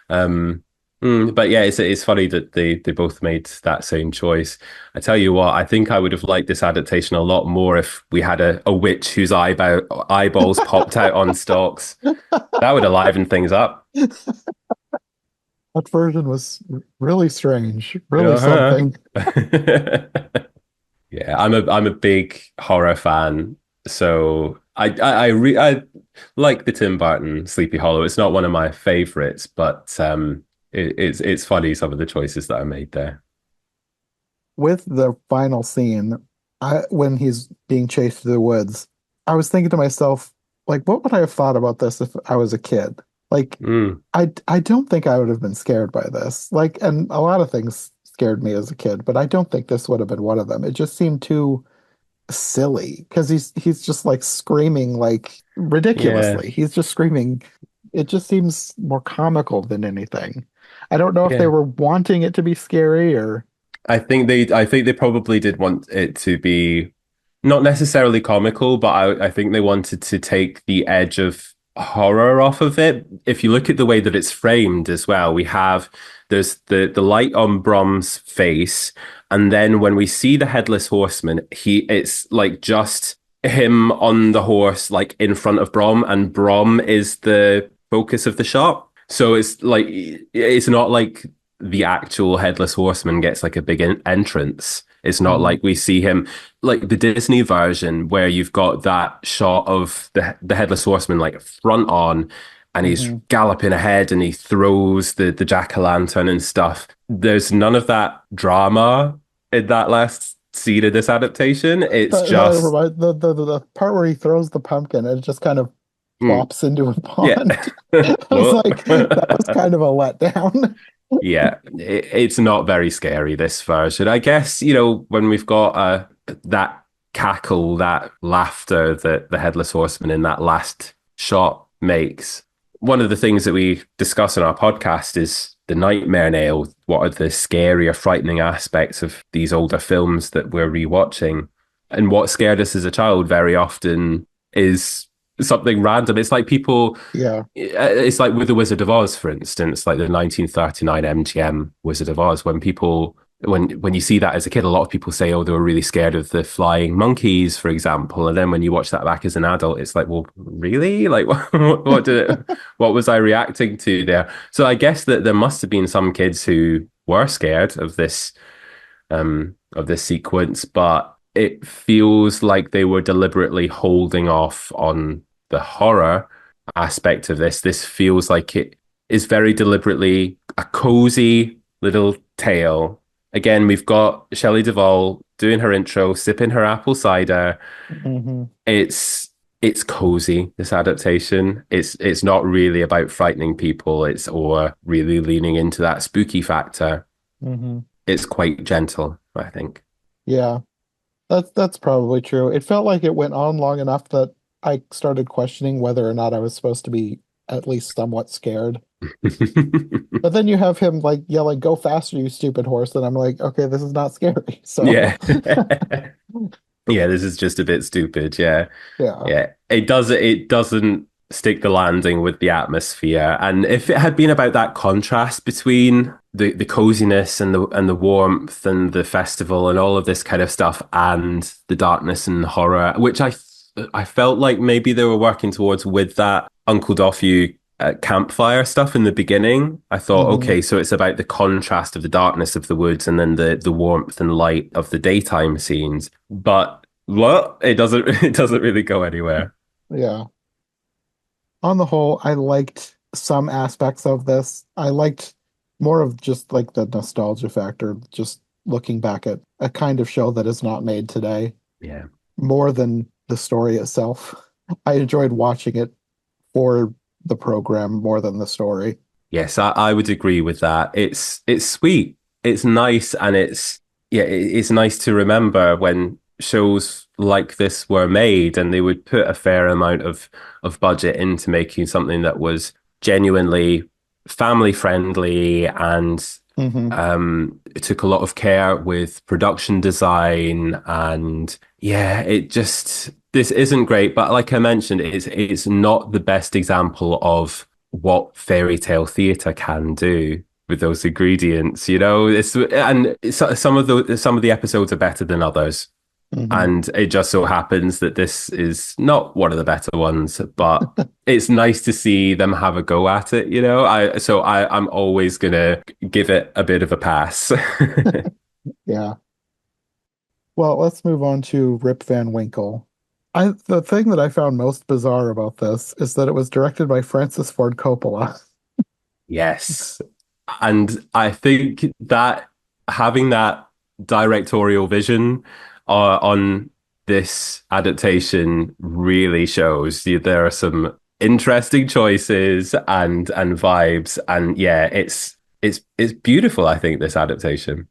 S3: but yeah, it's funny that they both made that same choice. I tell you what, I think I would have liked this adaptation a lot more if we had a witch whose eyeballs popped out on stalks. That would have livened things up.
S2: That version was really strange, really something.
S3: Yeah, I'm a big horror fan, so I like the Tim Burton Sleepy Hollow. It's not one of my favorites, but it's funny some of the choices that I made there.
S2: With the final scene, when he's being chased through the woods, I was thinking to myself, like, what would I have thought about this if I was a kid? Like,
S3: Mm.
S2: I don't think I would have been scared by this. Like, and a lot of things scared me as a kid, but I don't think this would have been one of them. It just seemed too silly because he's just like screaming like
S3: Yeah.
S2: ridiculously. He's just screaming. It just seems more comical than anything. I don't know if they
S3: Yeah.
S2: were wanting it to be scary or
S3: I think they probably did want it to be not necessarily comical, but I think they wanted to take the edge of horror off of it. If you look at the way that it's framed as well, there's the light on Brom's face, and then when we see the headless horseman, it's like just him on the horse, like in front of Brom, and Brom is the focus of the shot. So it's not like the actual headless horseman gets like a big entrance. It's not
S2: Mhm,
S3: like we see him like the Disney version where you've got that shot of the headless horseman like front on, and he's
S2: mhm.
S3: galloping ahead and he throws the jack-o'-lantern and stuff. There's none of that drama in that last scene of this adaptation. It's
S2: That
S3: just
S2: reminds the part where he throws the pumpkin and it just kind of
S3: mm,
S2: plops into a
S3: yeah.
S2: pond. I was like, that was kind of a letdown.
S3: Yeah, it's not very scary, this version. I guess, when we've got that cackle, that laughter that the Headless Horseman in that last shot makes. One of the things that we discuss in our podcast is the nightmare nail. What are the scary or frightening aspects of these older films that we're rewatching? And what scared us as a child very often is something random.
S2: Yeah.
S3: It's like with the Wizard of Oz, for instance, like the 1939 MGM Wizard of Oz. When you see that as a kid, a lot of people say, "Oh, they were really scared of the flying monkeys," for example. And then when you watch that back as an adult, it's like, "Well, really? Like, what was I reacting to there?" So I guess that there must have been some kids who were scared of this sequence, but it feels like they were deliberately holding off on the horror aspect of this. This feels like it is very deliberately a cozy little tale. Again, we've got Shelley Duvall doing her intro, sipping her apple cider.
S2: Hmm.
S3: It's cozy, this adaptation. It's not really about frightening people, it's or really leaning into that spooky factor.
S2: Hmm.
S3: It's quite gentle, I think.
S2: Yeah. That's probably true. It felt like it went on long enough that I started questioning whether or not I was supposed to be at least somewhat scared. But then you have him like yelling, "Go faster, you stupid horse!" And I'm like, okay, this is not scary. So
S3: Yeah. Yeah, this is just a bit stupid. Yeah.
S2: yeah.
S3: Yeah. It doesn't stick the landing with the atmosphere. And if it had been about that contrast between the coziness and the warmth and the festival and all of this kind of stuff and the darkness and horror, which I felt like maybe they were working towards with that Uncle Doffue campfire stuff in the beginning. I thought,
S2: Hmm.
S3: okay, so it's about the contrast of the darkness of the woods and then the warmth and light of the daytime scenes. But what? It doesn't it doesn't really go anywhere.
S2: Yeah. On the whole, I liked some aspects of this. I liked more of just like the nostalgia factor, just looking back at a kind of show that is not made today,
S3: Yeah.
S2: more than the story itself. I enjoyed watching it for the program more than the story.
S3: Yes, I would agree with that. It's sweet, it's nice, and it's nice to remember when shows like this were made and they would put a fair amount of budget into making something that was genuinely family friendly and
S2: Hmm.
S3: it took a lot of care with production design and yeah, this isn't great, but like I mentioned, it's not the best example of what fairy tale theater can do with those ingredients, some of the episodes are better than others.
S2: Hmm.
S3: And it just so happens that this is not one of the better ones, but it's nice to see them have a go at it, I'm always gonna give it a bit of a pass.
S2: Yeah. Well, let's move on to Rip Van Winkle. The thing that I found most bizarre about this is that it was directed by Francis Ford Coppola.
S3: Yes. And I think that having that directorial vision on this adaptation really shows there are some interesting choices and vibes. And yeah, it's beautiful, I think, this adaptation.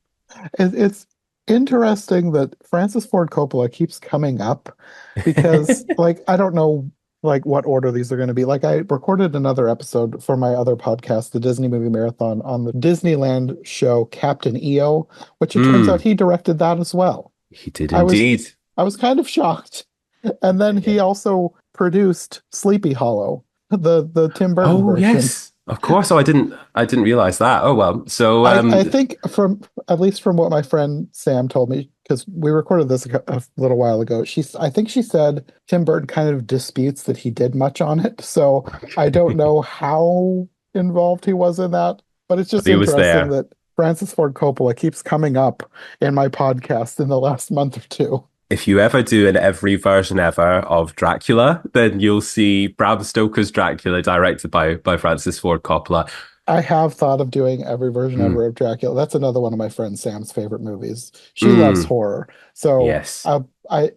S2: It's interesting that Francis Ford Coppola keeps coming up because, like, I don't know, like, what order these are going to be. Like, I recorded another episode for my other podcast, the Disney Movie Marathon, on the Disneyland show Captain EO, which it turns out
S3: Mm,
S2: he directed that as well.
S3: he did
S2: I was
S3: indeed.
S2: I was kind of shocked. And then he also produced Sleepy Hollow, the Tim Burton
S3: Oh
S2: version.
S3: yes, of course. Oh, I didn't realize that. Oh well. So
S2: I think from at least from what my friend Sam told me, because we recorded this a little while ago, I think she said Tim Burton kind of disputes that he did much on it. So I don't know how involved he was in that, but it's just
S3: he was
S2: interesting
S3: there.
S2: that Francis Ford Coppola keeps coming up in my podcast in the last month or two.
S3: If you ever do an every version ever of Dracula, then you'll see Bram Stoker's Dracula directed by Francis Ford Coppola.
S2: I have thought of doing every version
S3: Mm,
S2: ever of Dracula. That's another one of my friend Sam's favorite movies. She loves
S3: mm,
S2: horror. So
S3: yes.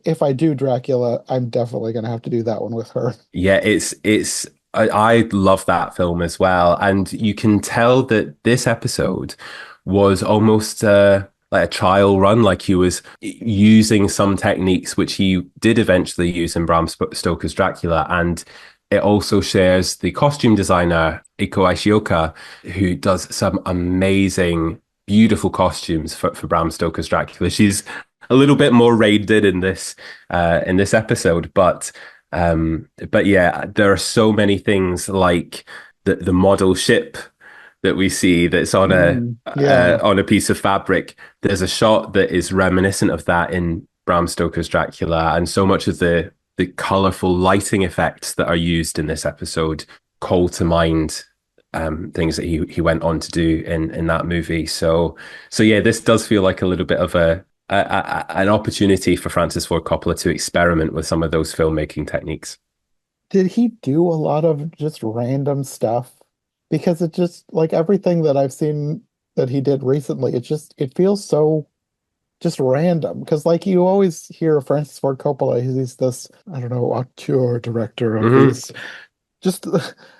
S2: if I do Dracula, I'm definitely gonna have to do that one with her.
S3: Yeah, it's I love that film as well. And you can tell that this episode was almost like a trial run, like he was using some techniques which he did eventually use in Stoker's Dracula. And it also shares the costume designer, Iko Ishioka, who does some amazing, beautiful costumes for Bram Stoker's Dracula. She's a little bit more reined in this episode, but yeah, there are so many things like the model ship that we see that's
S2: Yeah.
S3: on a piece of fabric. There's a shot that is reminiscent of that in Bram Stoker's Dracula, and so much of the colorful lighting effects that are used in this episode call to mind things that he went on to do in that movie. So yeah, this does feel like a little bit of an opportunity for Francis Ford Coppola to experiment with some of those filmmaking techniques.
S2: Did he do a lot of just random stuff? Because it just like everything that I've seen that he did recently, it feels so just random. Because like you always hear Francis Ford Coppola, he's this, I don't know, auteur director of
S3: Hmm.
S2: these just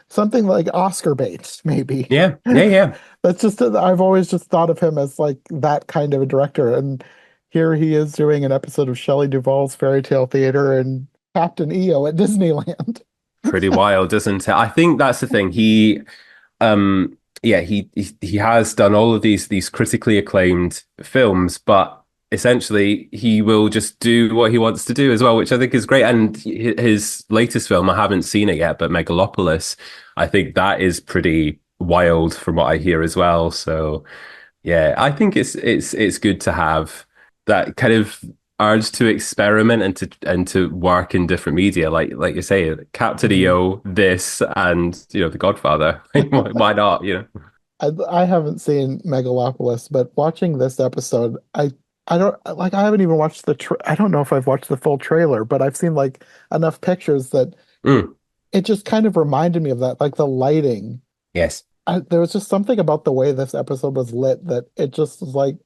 S2: something like Oscar bait, maybe.
S3: Yeah, yeah, yeah.
S2: That's just I've always just thought of him as like that kind of a director, and here he is doing an episode of Shelley Duvall's Fairy Tale Theater and Captain EO at Disneyland.
S3: Pretty wild, isn't it? I think that's the thing. Yeah, he has done all of these critically acclaimed films, but essentially he will just do what he wants to do as well, which I think is great. And his latest film, I haven't seen it yet, but Megalopolis, I think that is pretty wild from what I hear as well. So yeah, I think it's good to have that kind of urge to experiment and to work in different media, like you say, Captain
S2: Mhm.
S3: EO, this, and The Godfather. Why not?
S2: I haven't seen Megalopolis, but watching this episode, I don't like I haven't even watched I don't know if I've watched the full trailer, but I've seen like enough pictures that
S3: Mm,
S2: it just kind of reminded me of that, like the lighting.
S3: yes.
S2: There was just something about the way this episode was lit that it just was like,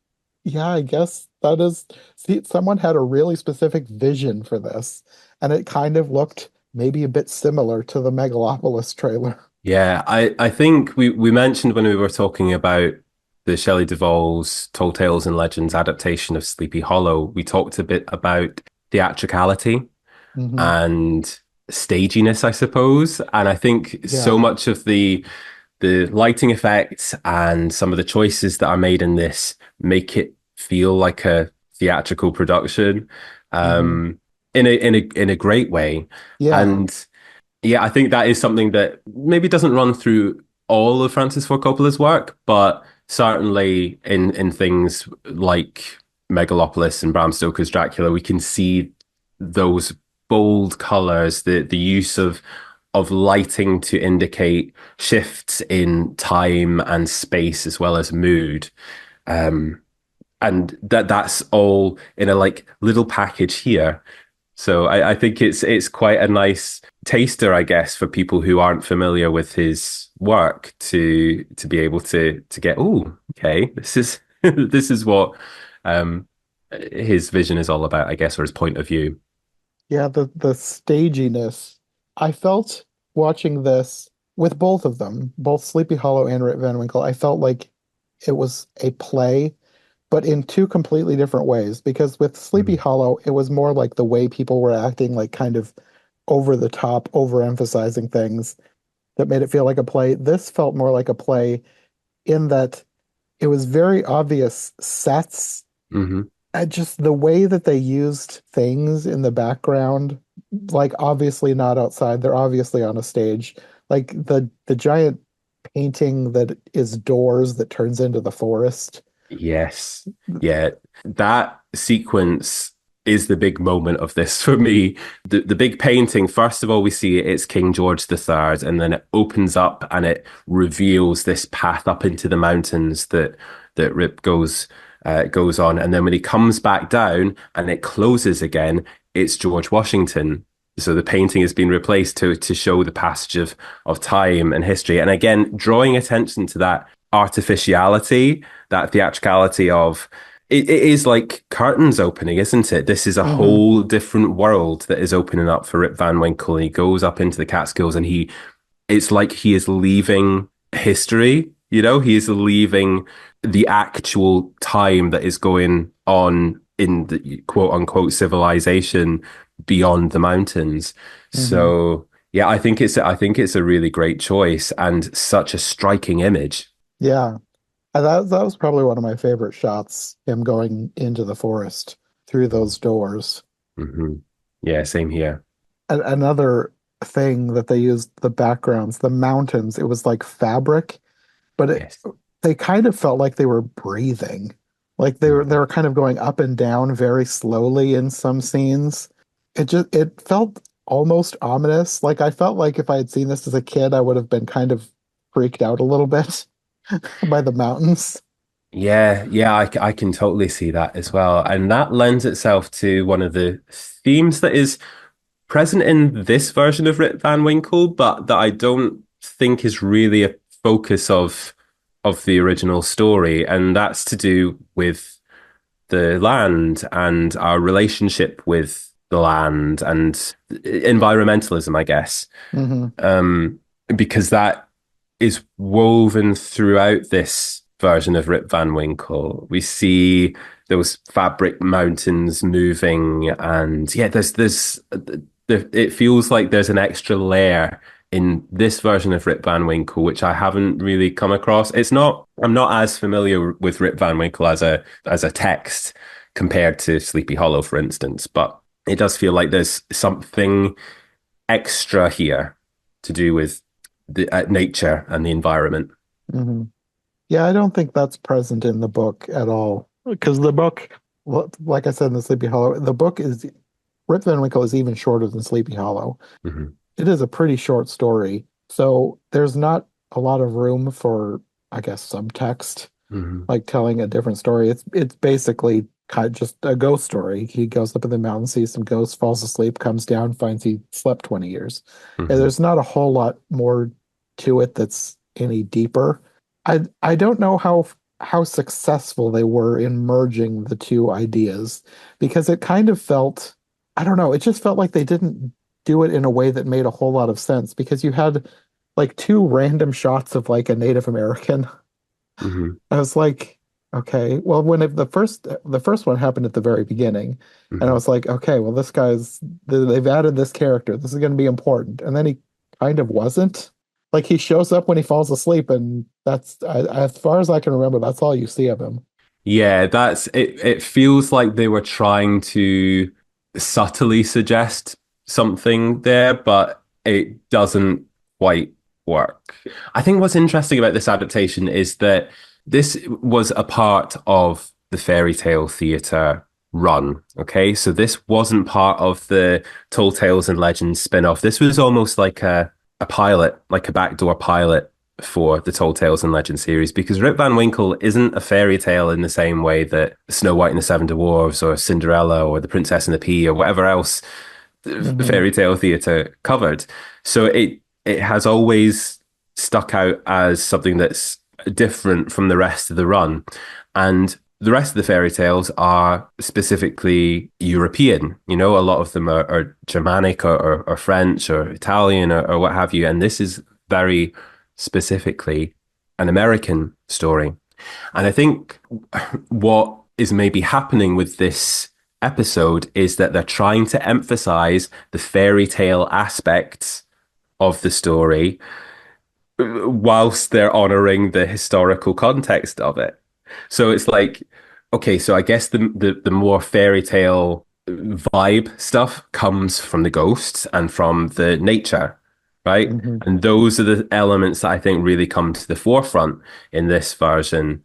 S2: yeah, I guess that is. See, someone had a really specific vision for this, and it kind of looked maybe a bit similar to the Megalopolis trailer.
S3: Yeah, I think we mentioned when we were talking about the Shelley Duvall's Tall Tales and Legends adaptation of Sleepy Hollow, we talked a bit about theatricality
S2: Hmm.
S3: and staginess, I suppose. And I think so
S2: Yeah.
S3: much of the lighting effects and some of the choices that are made in this make it feel like a theatrical production,
S2: Hmm.
S3: in a great way.
S2: Yeah.
S3: And yeah, I think that is something that maybe doesn't run through all of Francis Ford Coppola's work, but certainly in things like Megalopolis and Bram Stoker's Dracula, we can see those bold colors, the use of lighting to indicate shifts in time and space as well as mood. Um, and that's all in a like little package here. So I think it's quite a nice taster, I guess, for people who aren't familiar with his work to be able to get, oh, okay, this is this is what um his vision is all about, I guess, or his point of view.
S2: Yeah, the staginess. I felt watching this with both of them, both Sleepy Hollow and Rip Van Winkle, I felt like it was a play, but in two completely different ways. Because with Sleepy
S3: Mhm.
S2: Hollow, it was more like the way people were acting, like kind of over the top, overemphasizing things that made it feel like a play. This felt more like a play in that it was very obvious sets.
S3: Mhm.
S2: Just the way that they used things in the background, like obviously not outside, they're obviously on a stage. Like the giant painting that is doors that turns into the forest.
S3: Yes. Yeah. That sequence is the big moment of this for me. The big painting, first of all, we see it's King George III, and then it opens up and it reveals this path up into the mountains that Rip goes on. And then when he comes back down and it closes again, it's George Washington. So the painting has been replaced to show the passage of time and history. And again, drawing attention to that artificiality, that theatricality of it is like curtains opening, isn't it? This is a
S2: Hmm.
S3: whole different world that is opening up for Rip Van Winkle. And he goes up into the Catskills and it's like he is leaving history, he is leaving the actual time that is going on in the quote unquote civilization beyond the mountains.
S2: Hmm.
S3: So yeah, I think it's a really great choice and such a striking image.
S2: Yeah. That was probably one of my favorite shots, him going into the forest through those doors.
S3: Hmm. Yeah, same here.
S2: Another thing that they used, the backgrounds, the mountains, it was like fabric, but
S3: Yes.
S2: they kind of felt like they were breathing. Like they were kind of going up and down very slowly in some scenes. It felt almost ominous. Like I felt like if I had seen this as a kid, I would have been kind of freaked out a little bit by the mountains.
S3: Yeah, I can totally see that as well. And that lends itself to one of the themes that is present in this version of Rip Van Winkle, but that I don't think is really a focus of the original story. And that's to do with the land and our relationship with the land and environmentalism, I guess.
S2: Hmm.
S3: Um, because that is woven throughout this version of Rip Van Winkle. We see those fabric mountains moving, and yeah, it feels like there's an extra layer in this version of Rip Van Winkle, which I haven't really come across. I'm not as familiar with Rip Van Winkle as a text compared to Sleepy Hollow, for instance, but it does feel like there's something extra here to do with the nature and the environment.
S2: Hmm. Yeah, I don't think that's present in the book at all. Because the book, like I said in the Sleepy Hollow, the book is Rip Van Winkle is even shorter than Sleepy Hollow.
S3: Hmm.
S2: It is a pretty short story, so there's not a lot of room for, I guess, subtext,
S3: Hmm.
S2: like telling a different story. It's basically kind of just a ghost story. He goes up in the mountains, sees some ghosts, falls asleep, comes down, finds he slept 20 years. And
S3: Hmm.
S2: there's not a whole lot more to it that's any deeper. I don't know how successful they were in merging the two ideas because it kind of felt, I don't know, it just felt like they didn't do it in a way that made a whole lot of sense because you had like two random shots of like a Native American.
S3: Hmm.
S2: I was like, okay, well, the first one happened at the very beginning, and I
S3: Hmm.
S2: was like, okay, well, they've added this character. This is going to be important, and then he kind of wasn't. Like he shows up when he falls asleep, and as far as I can remember, that's all you see of him.
S3: Yeah, that's it. It feels like they were trying to subtly suggest something there, but it doesn't quite work. I think what's interesting about this adaptation is that this was a part of the fairy tale theatre run. Okay, so this wasn't part of the Tall Tales and Legends spin-off. This was almost like a pilot, like a backdoor pilot for the Tall Tales and Legends series because Rip Van Winkle isn't a fairy tale in the same way that Snow White and the Seven Dwarfs or Cinderella or The Princess and the Pea or whatever else
S2: Hmm.
S3: fairy tale theatre covered. So it has always stuck out as something that's different from the rest of the run. And the rest of the fairy tales are specifically European. You know, a lot of them are Germanic or French or Italian or what have you. And this is very specifically an American story. And I think what is maybe happening with this episode is that they're trying to emphasize the fairy tale aspects of the story whilst they're honoring the historical context of it. So it's like, okay, so I guess the more fairy tale vibe stuff comes from the ghosts and from the nature, right?
S2: Hmm.
S3: And those are the elements that I think really come to the forefront in this version,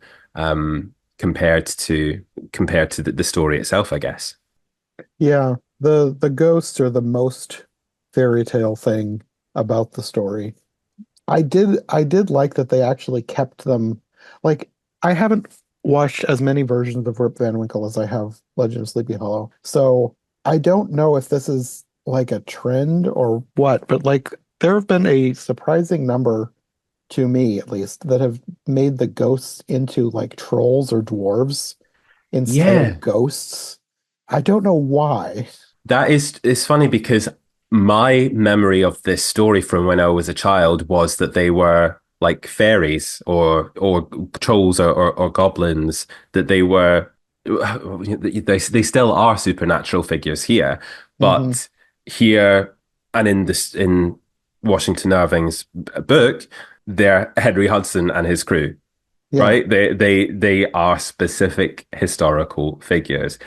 S3: compared to the story itself, I guess.
S2: Yeah, the ghosts are the most fairy tale thing about the story. I did like that they actually kept them. Like, I haven't watched as many versions of Rip Van Winkle as I have Legend of Sleepy Hollow. So I don't know if this is like a trend or what, but like there have been a surprising number, to me at least, that have made the ghosts into like trolls or dwarves instead
S3: Yeah.
S2: of ghosts. I don't know why.
S3: That is, it's funny because my memory of this story from when I was a child was that they were like fairies or trolls or goblins, that they were they still are supernatural figures here,
S2: Hmm.
S3: but here and in this in Washington Irving's book, they're Henry Hudson and his crew,
S2: Yeah.
S3: right? They are specific historical figures.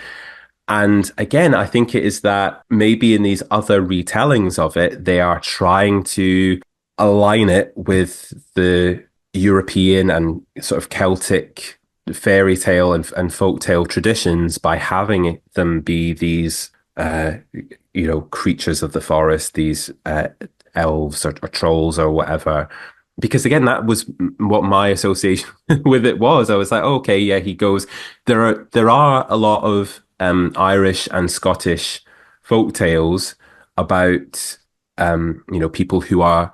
S3: And again, I think it is that maybe in these other retellings of it, they are trying to align it with the European and sort of Celtic fairy tale and folk tale traditions by having them be these, creatures of the forest, these elves or trolls or whatever. Because again, that was what my association with it was. I was like, oh, okay, yeah, he goes. There are a lot of Irish and Scottish folk tales about people who are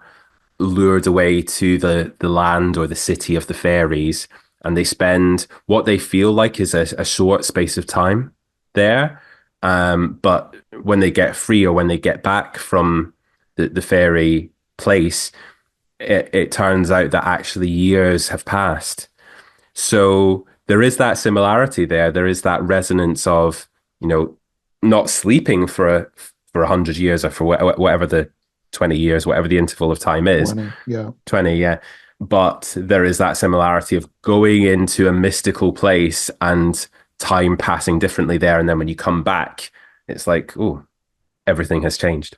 S3: lured away to the land or the city of the fairies, and they spend what they feel like is a short space of time there. But when they get free or when they get back from the fairy place, it turns out that actually years have passed. So there is that similarity there. There is that resonance of, you know, not sleeping for 100 years or for whatever the 20 years, whatever the interval of time is,
S2: 20. Yeah.
S3: 20, yeah. But there is that similarity of going into a mystical place and time passing differently there. And then when you come back, it's like, oh, everything has changed.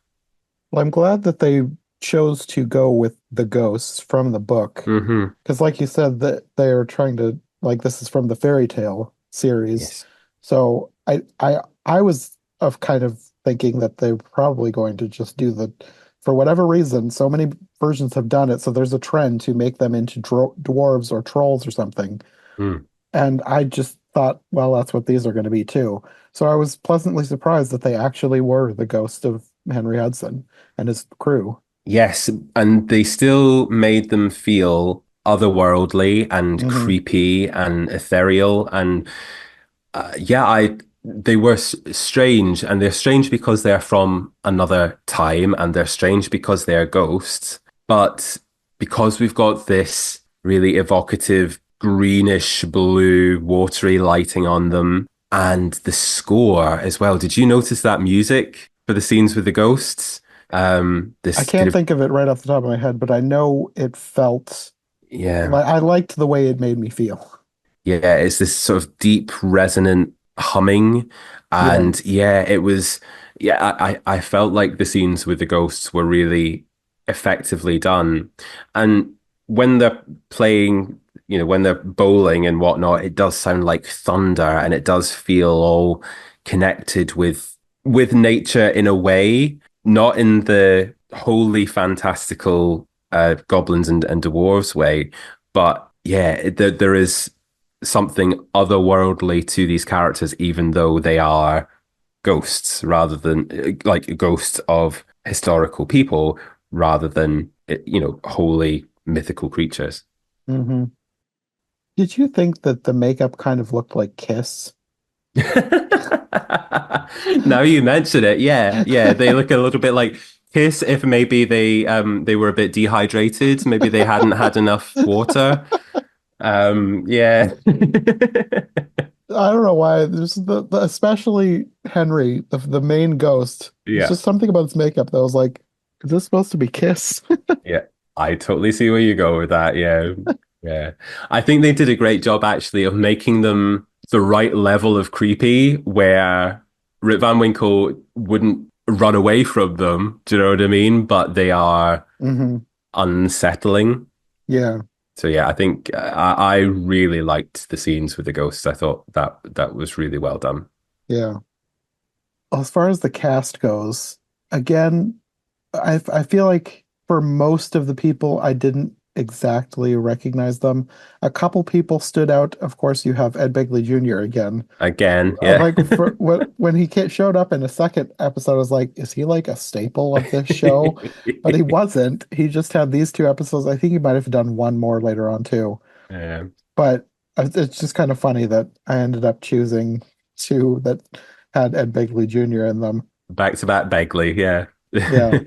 S2: Well, I'm glad that they chose to go with the ghosts from the book,
S3: Hmm.
S2: because, like you said, that they're trying to, like, this is from the fairy tale series.
S3: Yes.
S2: So I was of kind of thinking that they're probably going to just do the, for whatever reason, so many versions have done it. So there's a trend to make them into dwarves or trolls or something.
S3: Mm.
S2: And I just thought, well, that's what these are going to be too. So I was pleasantly surprised that they actually were the ghost of Henry Hudson and his crew.
S3: Yes, and they still made them feel otherworldly and
S2: Hmm.
S3: creepy and ethereal. And yeah, I they were strange, and they're strange because they're from another time, and they're strange because they're ghosts. But because we've got this really evocative greenish blue watery lighting on them, and the score as well. Did you notice that music for the scenes with the ghosts?
S2: I
S3: This kind
S2: can't
S3: of,
S2: think of it right off the top of my head, but I know it felt
S3: yeah.
S2: like I liked the way it made me feel.
S3: Yeah, it's this sort of deep, resonant humming.
S2: Yeah.
S3: And yeah, it was, yeah, I felt like the scenes with the ghosts were really effectively done. And when they're playing, when they're bowling and whatnot, it does sound like thunder and it does feel all connected with nature in a way, not in the wholly fantastical goblins and dwarves way, but yeah, there is something otherworldly to these characters, even though they are ghosts rather than like ghosts of historical people rather than wholly mythical creatures.
S2: Hmm. Did you think that the makeup kind of looked like Kiss?
S3: Now you mention it, yeah, yeah, they look a little bit like Kiss if maybe they were a bit dehydrated, maybe they hadn't had enough water. Yeah.
S2: I don't know why. There's especially Henry, the main ghost. There's
S3: Yeah.
S2: just something about his makeup that was like, is this supposed to be Kiss?
S3: Yeah. I totally see where you go with that. Yeah. Yeah. I think they did a great job actually of making them the right level of creepy where Rip Van Winkle wouldn't run away from them. Do you know what I mean? But they are
S2: Hmm.
S3: unsettling.
S2: Yeah,
S3: So yeah, I think I really liked the scenes with the ghosts. I thought that was really well done.
S2: yeah. As far as the cast goes, again, I feel like for most of the people, I didn't exactly recognize them. A couple people stood out. Of course, you have Ed Begley Jr. again.
S3: Again, yeah.
S2: Like for when he showed up in a second episode, I was like, is he like a staple of this show? But he wasn't. He just had these two episodes. I think he might have done one more later on too.
S3: Yeah.
S2: But it's just kind of funny that I ended up choosing two that had Ed Begley Jr. in them.
S3: Back to back Begley, yeah.
S2: Yeah.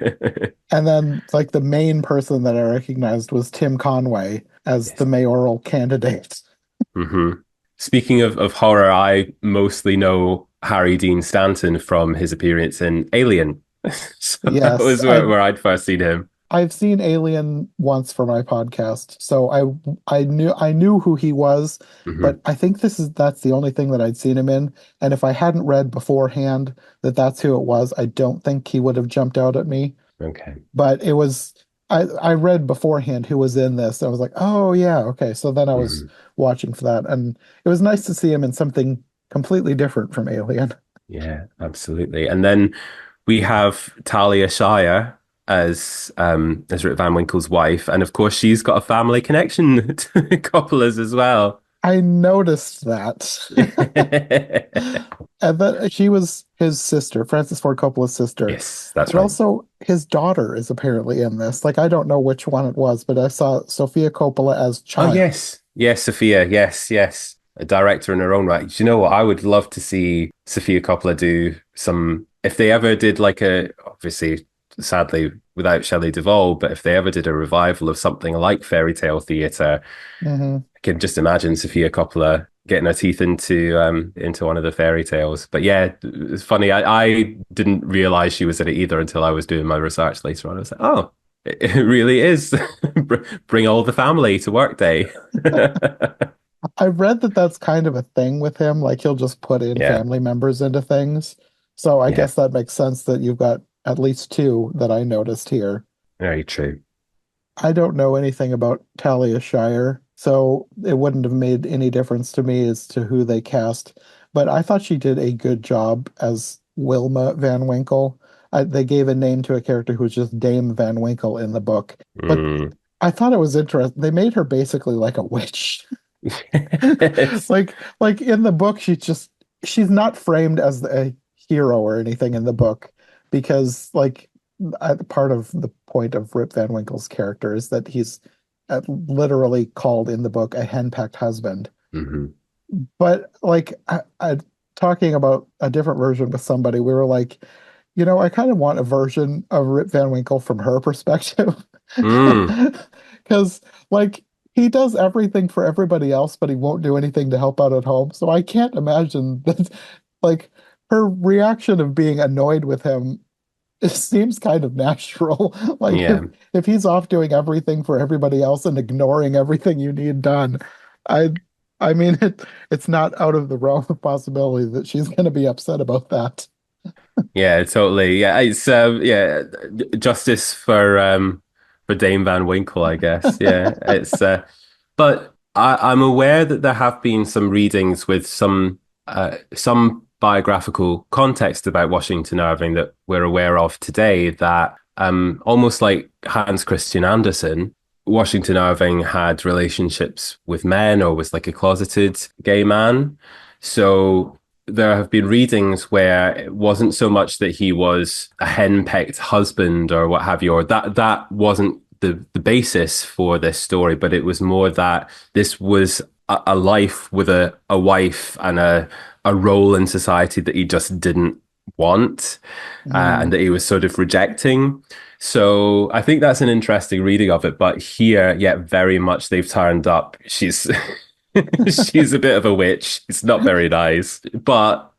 S2: And then like the main person that I recognized was Tim Conway as the
S3: Yes.
S2: mayoral candidate.
S3: Hmm. Speaking of horror, I mostly know Harry Dean Stanton from his appearance in Alien. So that
S2: Yes,
S3: was where I'd first seen him.
S2: I've seen Alien once for my podcast, so I knew who he was,
S3: Hmm.
S2: but I think that's the only thing that I'd seen him in. And if I hadn't read beforehand that that's who it was, I don't think he would have jumped out at me.
S3: Okay.
S2: But it was I read beforehand who was in this. I was like, oh yeah, okay. So then I was
S3: Hmm.
S2: watching for that, and it was nice to see him in something completely different from Alien.
S3: Yeah, absolutely. And then we have Talia Shire as Rip Van Winkle's wife, and of course she's got a family connection to Coppola's as well.
S2: I noticed that. And that she was his sister, Francis Ford Coppola's sister.
S3: Yes, that's
S2: And
S3: right.
S2: also his daughter is apparently in this. Like I don't know which one it was, but I saw Sophia Coppola as
S3: Oh
S2: child.
S3: yes, yes, Sophia. Yes, yes, a director in her own right. Do you know what? I would love to see Sophia Coppola do some. If they ever did like a, obviously, sadly without Shelley Duvall, but if they ever did a revival of something like fairy tale theatre,
S2: Hmm.
S3: I can just imagine Sophia Coppola getting her teeth into one of the fairy tales. But yeah, it's funny. I didn't realize she was in it either until I was doing my research later on. I was like, oh, it really is. Bring all the family to work day.
S2: I read that that's kind of a thing with him. Like he'll just put in
S3: Yeah,
S2: family members into things. So I
S3: yeah,
S2: guess that makes sense that you've got at least two that I noticed here.
S3: very true.
S2: I don't know anything about Talia Shire, so it wouldn't have made any difference to me as to who they cast. But I thought she did a good job as Wilma Van Winkle. They gave a name to a character who was just Dame Van Winkle in the book. But
S3: Mm.
S2: I thought it was interesting. They made her basically like a witch.
S3: Yes.
S2: Like in the book, she's not framed as a hero or anything in the book because like part of the point of Rip Van Winkle's character is that he's literally called in the book a henpecked husband.
S3: Hmm.
S2: But like talking about a different version with somebody, we were like, I kind of want a version of Rip Van Winkle from her perspective.
S3: Mm.
S2: Because like he does everything for everybody else, but he won't do anything to help out at home. So I can't imagine that like her reaction of being annoyed with him, it seems kind of natural. Like
S3: Yeah.
S2: if he's off doing everything for everybody else and ignoring everything you need done, I I mean it's not out of the realm of possibility that she's going to be upset about that.
S3: Yeah, totally. Yeah, it's yeah, justice for Dame Van Winkle, I guess. Yeah, it's but I'm aware that there have been some readings with some biographical context about Washington Irving that we're aware of today that almost like Hans Christian Andersen, Washington Irving had relationships with men or was like a closeted gay man. So there have been readings where it wasn't so much that he was a henpecked husband or what have you, or that wasn't the basis for this story, but it was more that this was a life with a wife and a role in society that he just didn't want, and
S2: Mm.
S3: that he was sort of rejecting. So I think that's an interesting reading of it. But here, yeah, very much they've turned up. She's she's a bit of a witch. It's not very nice, but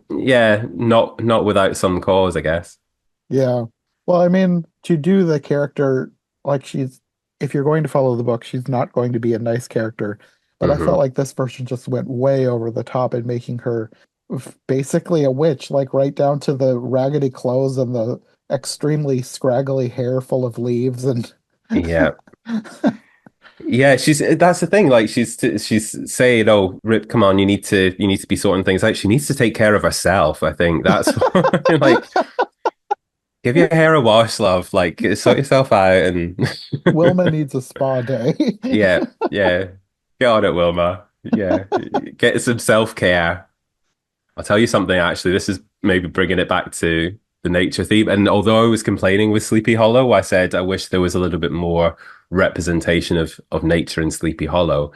S3: yeah, not without some cause, I guess.
S2: Yeah. Well, I mean, to do the character like she's, if you're going to follow the book, she's not going to be a nice character. But I felt
S3: Hmm.
S2: like this version just went way over the top in making her basically a witch, like right down to the raggedy clothes and the extremely scraggly hair full of leaves and
S3: Yeah. Yeah, she's that's the thing. Like she's saying, "Oh, Rip, come on, you need to be sorting things out." She needs to take care of herself. I think that's like give your hair a wash, love. Like sort yourself out, and
S2: Wilma needs a spa day.
S3: yeah, yeah, get on it, Wilma. Yeah, get some self care. I'll tell you something. Actually, this is maybe bringing it back to the nature theme. And although I was complaining with Sleepy Hollow, I said I wish there was a little bit more representation of nature in Sleepy Hollow.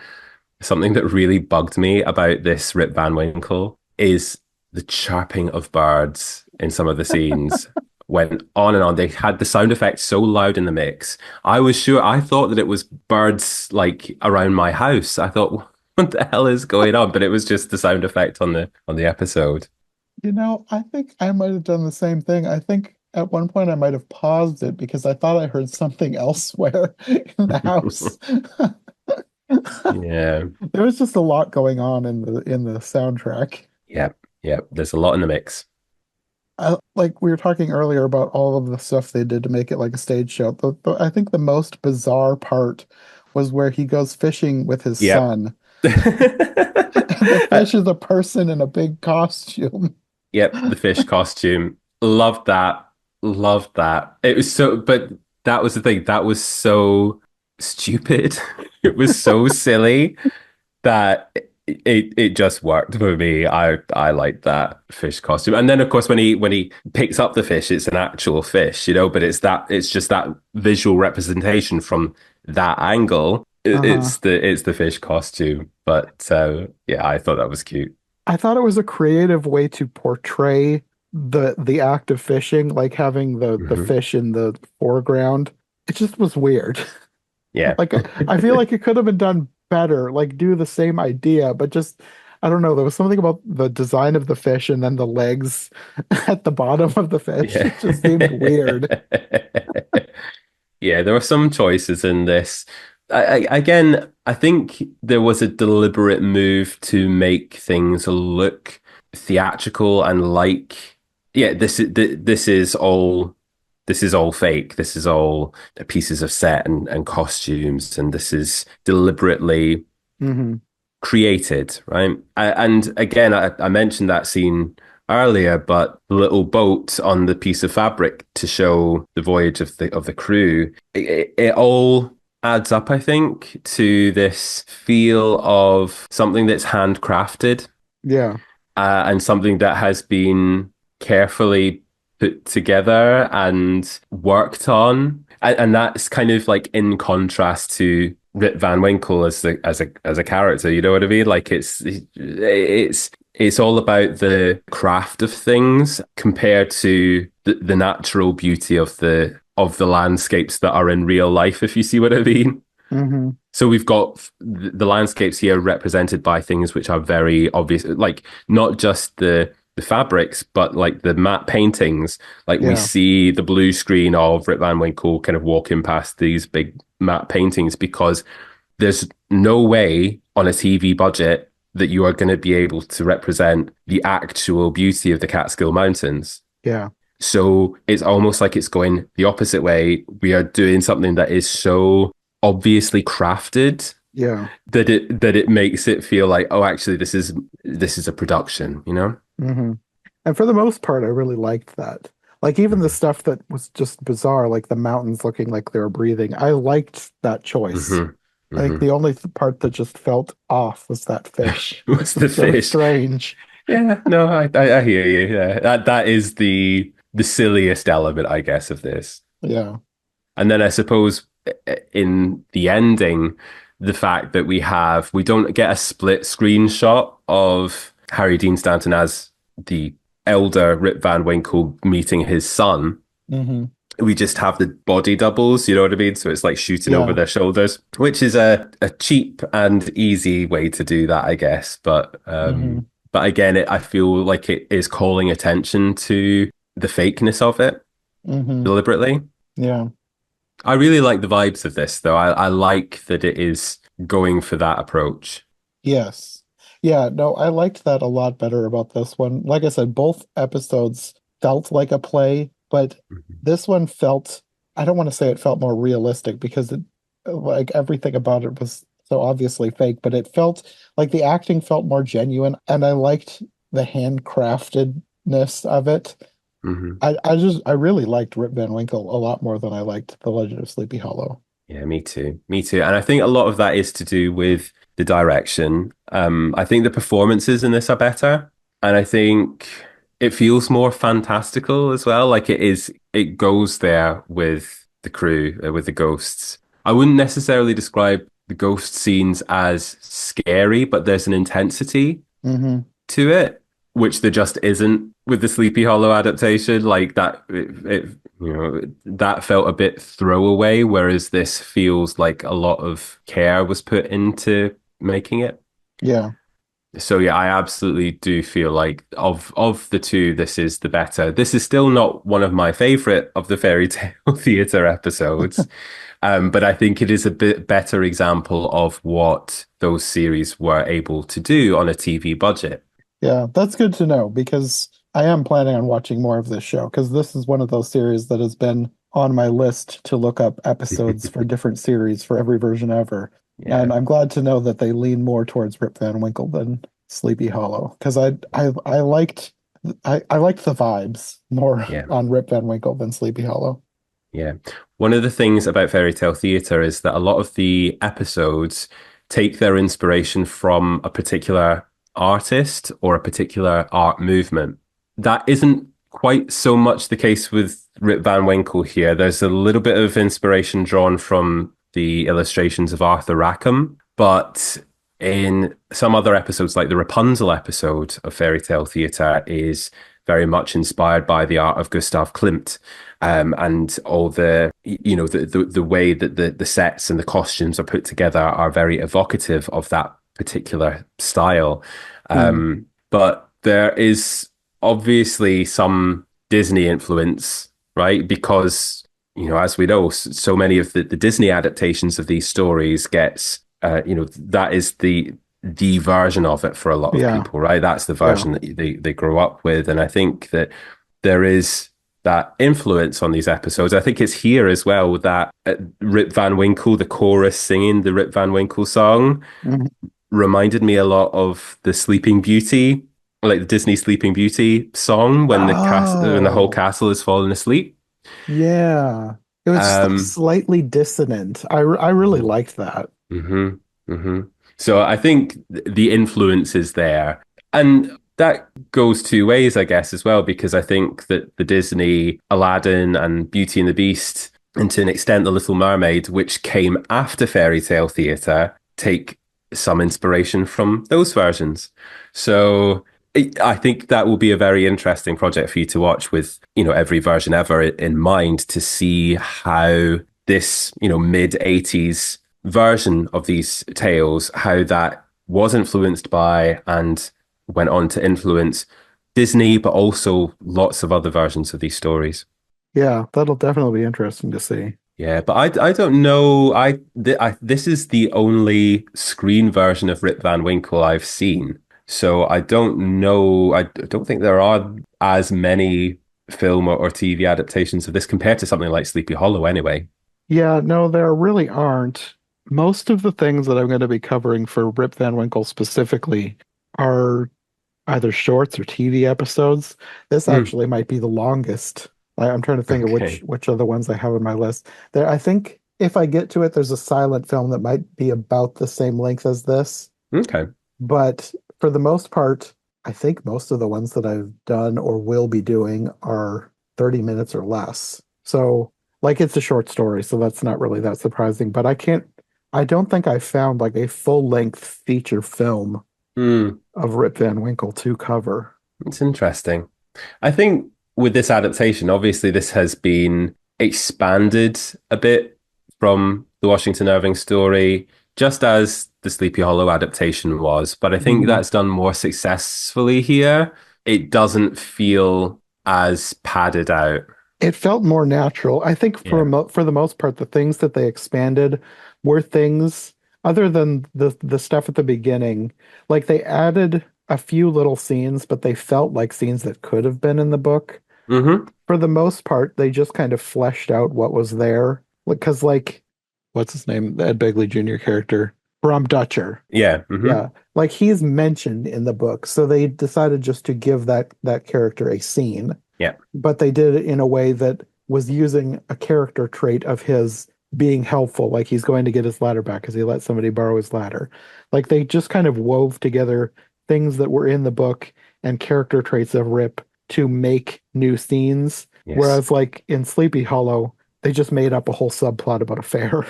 S3: Something that really bugged me about this Rip Van Winkle is the chirping of birds in some of the scenes. Went on and on. They had the sound effects so loud in the mix. I thought that it was birds like around my house. I thought, what the hell is going on? But it was just the sound effect on the episode.
S2: I think I might have done the same thing. I think at one point I might have paused it because I thought I heard something elsewhere in the house.
S3: Yeah.
S2: There was just a lot going on in the soundtrack.
S3: Yep. Yep. There's a lot in the mix.
S2: Like we were talking earlier about all of the stuff they did to make it like a stage show. I think the most bizarre part was where he goes fishing with his
S3: Yep.
S2: son. And the fish is a person in a big costume.
S3: Yep, the fish costume. Loved that. Loved that. It was so, but that was the thing. That was so stupid. It was so silly that it just worked for me. I liked that fish costume. And then of course when he picks up the fish, it's an actual fish, you know, but it's just that visual representation from that angle.
S2: Uh-huh.
S3: It's the fish costume. But yeah, I thought that was cute.
S2: I thought it was a creative way to portray the act of fishing, like having the
S3: Hmm.
S2: fish in the foreground. It just was weird.
S3: Yeah.
S2: Like I feel like it could have been done better, like do the same idea, but just I don't know, there was something about the design of the fish and then the legs at the bottom of the fish.
S3: Yeah.
S2: It just seemed weird.
S3: Yeah, there were some choices in this. Again, I think there was a deliberate move to make things look theatrical and like, yeah, this is all fake. This is all pieces of set and costumes, and this is deliberately
S2: Hmm.
S3: created, right? And again, I mentioned that scene earlier, but the little boat on the piece of fabric to show the voyage of the crew, it all adds up, I think, to this feel of something that's handcrafted,
S2: Yeah.
S3: and something that has been carefully put together and worked on. And that's kind of like in contrast to Rip Van Winkle as as a character, you know what I mean? Like it's all about the craft of things compared to the natural beauty of the landscapes that are in real life, if you see what I mean.
S2: Hmm.
S3: So we've got the landscapes here represented by things which are very obvious, like not just the fabrics, but like the matte paintings. Like we
S2: Yeah.
S3: see the blue screen of Rip Van Winkle kind of walking past these big matte paintings because there's no way on a TV budget that you are going to be able to represent the actual beauty of the Catskill Mountains.
S2: Yeah.
S3: So it's almost like it's going the opposite way. We are doing something that is so obviously crafted
S2: Yeah.
S3: that it makes it feel like, oh, actually, this is a production, you know?
S2: Hmm. And for the most part, I really liked that. Like even the
S3: Hmm.
S2: stuff that was just bizarre, like the mountains looking like they were breathing, I liked that choice.
S3: Hmm.
S2: I think
S3: Hmm.
S2: the only part that just felt off was that fish.
S3: What's
S2: It
S3: the
S2: was so
S3: fish?
S2: strange.
S3: Yeah, no, I hear you. Yeah, that is the silliest element, I guess, of this.
S2: Yeah.
S3: And then I suppose in the ending, the fact that we don't get a split screenshot of Harry Dean Stanton as the elder Rip Van Winkle meeting his son.
S2: Mm-hmm.
S3: We just have the body doubles, you know what I mean? So it's like shooting over
S2: Yeah.
S3: their shoulders, which is a cheap and easy way to do that, I guess.
S2: Mm-hmm.
S3: But again, I feel like it is calling attention to the fakeness of it
S2: Mm-hmm.
S3: deliberately.
S2: Yeah.
S3: I really like the vibes of this, though. I like that it is going for that approach.
S2: Yes. Yeah, no, I liked that a lot better about this one. Like I said, both episodes felt like a play, but
S3: Mhm.
S2: this one felt, I don't want to say it felt more realistic because like everything about it was so obviously fake, but it felt like the acting felt more genuine and I liked the handcraftedness of it.
S3: Mhm.
S2: I really liked Rip Van Winkle a lot more than I liked The Legend of Sleepy Hollow.
S3: Yeah, me too. Me too. And I think a lot of that is to do with the direction. I think the performances in this are better. And I think it feels more fantastical as well. Like it goes there with the crew, with the ghosts. I wouldn't necessarily describe the ghost scenes as scary, but there's an intensity
S2: Hmm.
S3: to it, which there just isn't with the Sleepy Hollow adaptation. Like that, that felt a bit throwaway, whereas this feels like a lot of care was put into making it.
S2: Yeah.
S3: So yeah, I absolutely do feel like of the two, this is the better. This is still not one of my favorite of the fairy tale theater episodes, but I think it is a bit better example of what those series were able to do on a TV budget.
S2: Yeah, that's good to know because I am planning on watching more of this show because this is one of those series that has been on my list to look up episodes for different series for every version ever.
S3: Yeah,
S2: And I'm glad to know that they lean more towards Rip Van Winkle than Sleepy Hollow because I liked the vibes more
S3: yeah.
S2: on Rip Van Winkle than Sleepy Hollow.
S3: Yeah. One of the things about fairy tale theatre is that a lot of the episodes take their inspiration from a particular artist or a particular art movement. That isn't quite so much the case with Rip Van Winkle here. There's a little bit of inspiration drawn from the illustrations of Arthur Rackham, but in some other episodes, like the Rapunzel episode of fairy tale theatre, is very much inspired by the art of Gustav Klimt, and all the way that the sets and the costumes are put together are very evocative of that particular style.
S2: Hmm.
S3: But there is obviously some Disney influence, right? Because as we know, so many of the Disney adaptations of these stories gets, that is the version of it for a lot of
S2: Yeah,
S3: people, right? That's the
S2: yeah,
S3: version that they grow up with, and I think that there is that influence on these episodes. I think it's here as well that Rip Van Winkle, the chorus singing the Rip Van Winkle song,
S2: mhm.
S3: reminded me a lot of the Sleeping Beauty, like the Disney Sleeping Beauty song when the whole
S2: Oh,
S3: castle is falling asleep.
S2: yeah. It was just like
S3: Um,
S2: slightly dissonant. I really liked that.
S3: hmm hmm So I think the influence is there. And that goes two ways, I guess, as well, because I think that the Disney Aladdin and Beauty and the Beast, and to an extent, The Little Mermaid, which came after fairy tale theatre, take some inspiration from those versions. So I think that will be a very interesting project for you to watch with, every version ever in mind to see how this, mid 80s version of these tales, how that was influenced by and went on to influence Disney, but also lots of other versions of these stories.
S2: Yeah, that'll definitely be interesting to see.
S3: Yeah, but I don't know. This is the only screen version of Rip Van Winkle I've seen, so I don't know. I don't think there are as many film or TV adaptations of this compared to something like Sleepy Hollow, anyway.
S2: Yeah, no, there really aren't. Most of the things that I'm going to be covering for Rip Van Winkle specifically are either shorts or TV episodes. This
S3: Hmm.
S2: actually might be the longest. I'm trying to think of which
S3: Okay.
S2: which are the ones I have on my list. There, I think if I get to it, there's a silent film that might be about the same length as this.
S3: Okay.
S2: But for the most part, I think most of the ones that I've done or will be doing are 30 minutes or less. So, like, it's a short story, so that's not really that surprising. But I can't, I don't know if I can get to it. There's a silent film that might be about the same length as this. But for the most part, I think most of the ones that I've done or will be doing are 30 minutes or less. So, like, it's a short story, so that's not really that surprising. But I can't I don't think I found like a full-length feature film
S3: Hmm,
S2: of Rip Van Winkle to cover.
S3: it's interesting. I think with this adaptation, obviously this has been expanded a bit from the Washington Irving story, just as the Sleepy Hollow adaptation was. But I think
S2: Mhm.
S3: that's done more successfully here. It doesn't feel as padded out.
S2: It felt more natural. I think
S3: Yeah.
S2: for the most part, the things that they expanded were things other than the stuff at the beginning. Like they added a few little scenes, but they felt like scenes that could have been in the book.
S3: Hmm.
S2: For the most part, they just kind of fleshed out what was there. Because like, what's his name? The Ed Begley Jr. character, Bram Dutcher.
S3: Yeah. Hmm.
S2: Yeah, like he's mentioned in the book, so they decided just to give that character a scene,
S3: Yeah.
S2: but they did it in a way that was using a character trait of his being helpful, like he's going to get his ladder back because he let somebody borrow his ladder. Like they just kind of wove together things that were in the book and character traits of Rip to make new scenes.
S3: Yes.
S2: Whereas like in Sleepy Hollow, they just made up a whole subplot about a fair.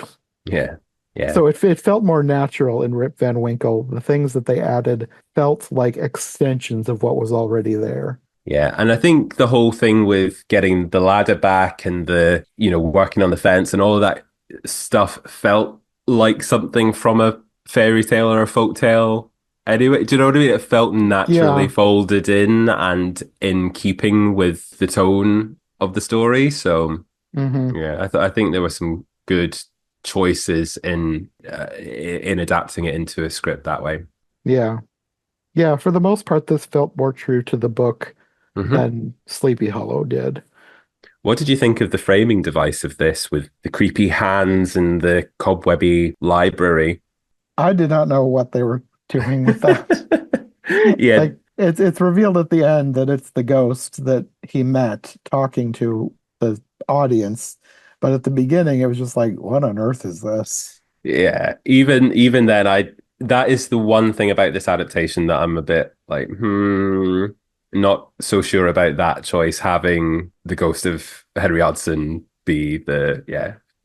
S3: Yeah. Yeah.
S2: So it felt more natural in Rip Van Winkle. The things that they added felt like extensions of what was already there.
S3: Yeah, and I think the whole thing with getting the ladder back and working on the fence and all of that stuff felt like something from a fairy tale or a folk tale. Anyway, do you know what I mean? It felt naturally
S2: Yeah.
S3: folded in and in keeping with the tone of the story. So
S2: Hmm.
S3: yeah, I think there were some good choices in adapting it into a script that way.
S2: Yeah. Yeah. For the most part, this felt more true to the book
S3: Hmm.
S2: than Sleepy Hollow did.
S3: What did you think of the framing device of this with the creepy hands and the cobwebby library?
S2: I did not know what they were doing with that.
S3: Yeah,
S2: Like it's revealed at the end that it's the ghost that he met talking to the audience. But at the beginning, it was just like, what on earth is this?
S3: yeah. Even then, I that is the one thing about this adaptation that I'm a bit like, not so sure about that choice, having the ghost of Henry Hudson be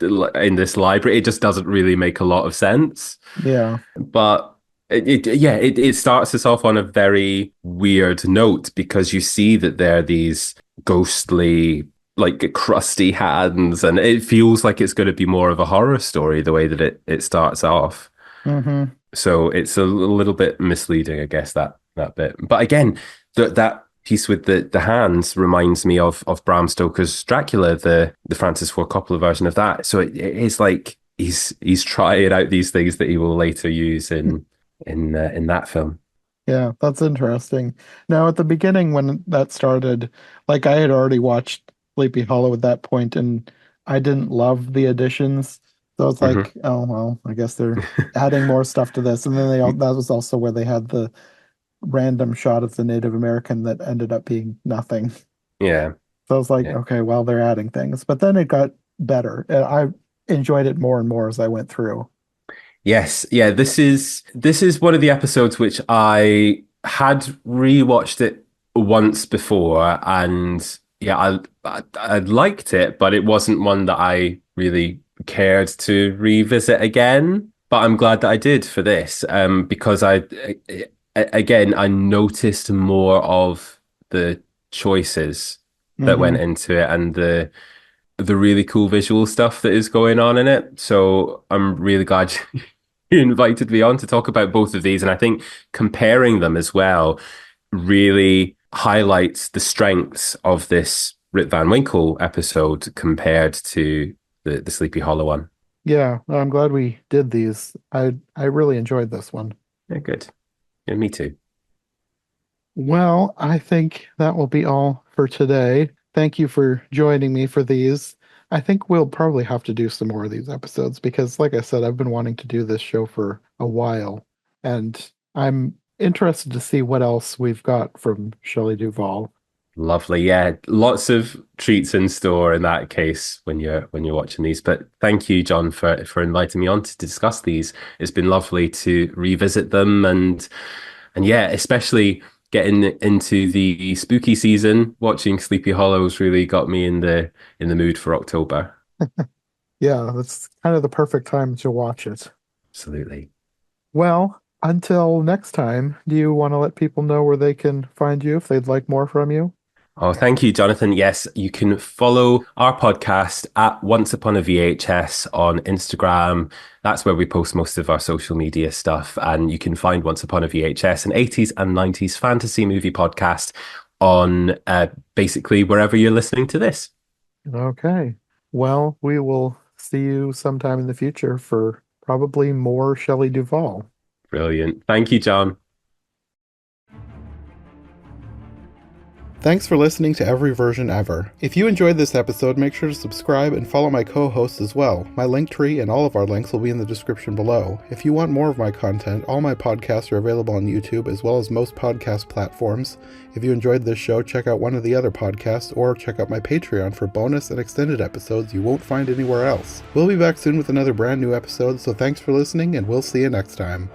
S3: in this library. It just doesn't really make a lot of sense.
S2: Yeah.
S3: But it starts us off on a very weird note because you see that there are these ghostly, like crusty hands, and it feels like it's going to be more of a horror story the way that it starts off.
S2: Hmm.
S3: So it's a little bit misleading, I guess, that bit. But again, that piece with the hands reminds me of Bram Stoker's Dracula, the Francis Ford Coppola version of that. So it is like he's trying out these things that he will later use in that film.
S2: Yeah, that's interesting. Now, at the beginning, when that started, like I had already watched Sleepy Hollow at that point, and I didn't love the additions. So it's
S3: Hmm.
S2: like, oh well, I guess they're adding more stuff to this. And then that was also where they had the random shot of the Native American that ended up being nothing.
S3: Yeah,
S2: So I was like,
S3: yeah.
S2: okay, well, they're adding things. But then it got better. And I enjoyed it more and more as I went through.
S3: Yes, yeah, this is one of the episodes which I had rewatched it once before, and yeah, I liked it, but it wasn't one that I really cared to revisit again. But I'm glad that I did for this, because again, I noticed more of the choices that went
S2: Hmm.
S3: into it and the really cool visual stuff that is going on in it. So I'm really glad you invited me on to talk about both of these. And I think comparing them as well really highlights the strengths of this Rip Van Winkle episode compared to the Sleepy Hollow one.
S2: Yeah, I'm glad we did these. I really enjoyed this one.
S3: Yeah, good. Yeah, me too.
S2: Well, I think that will be all for today. Thank you for joining me for these. I think we'll probably have to do some more of these episodes because, like I said, I've been wanting to do this show for a while, and I'm interested to see what else we've got from Shelley Duvall.
S3: Lovely. Yeah, lots of treats in store in that case when you're watching these. But thank you, John, for inviting me on to discuss these. It's been lovely to revisit them and yeah, especially getting into the spooky season, watching Sleepy Hollows really got me in the mood for October.
S2: Yeah, that's kind of the perfect time to watch it.
S3: Absolutely.
S2: Well, until next time, do you want to let people know where they can find you if they'd like more from you?
S3: Oh, thank you, Jonathan. Yes, you can follow our podcast at Once Upon a VHS on Instagram. That's where we post most of our social media stuff. And you can find Once Upon a VHS, an 80s and 90s fantasy movie podcast on basically wherever you're listening to this.
S2: Okay. Well, we will see you sometime in the future for probably more Shelley Duvall.
S3: Brilliant. Thank you, John.
S2: Thanks for listening to Every Version Ever. If you enjoyed this episode, make sure to subscribe and follow my co-hosts as well. My link tree and all of our links will be in the description below. If you want more of my content, all my podcasts are available on YouTube as well as most podcast platforms. If you enjoyed this show, check out one of the other podcasts or check out my Patreon for bonus and extended episodes you won't find anywhere else. We'll be back soon with another brand new episode, so thanks for listening and we'll see you next time.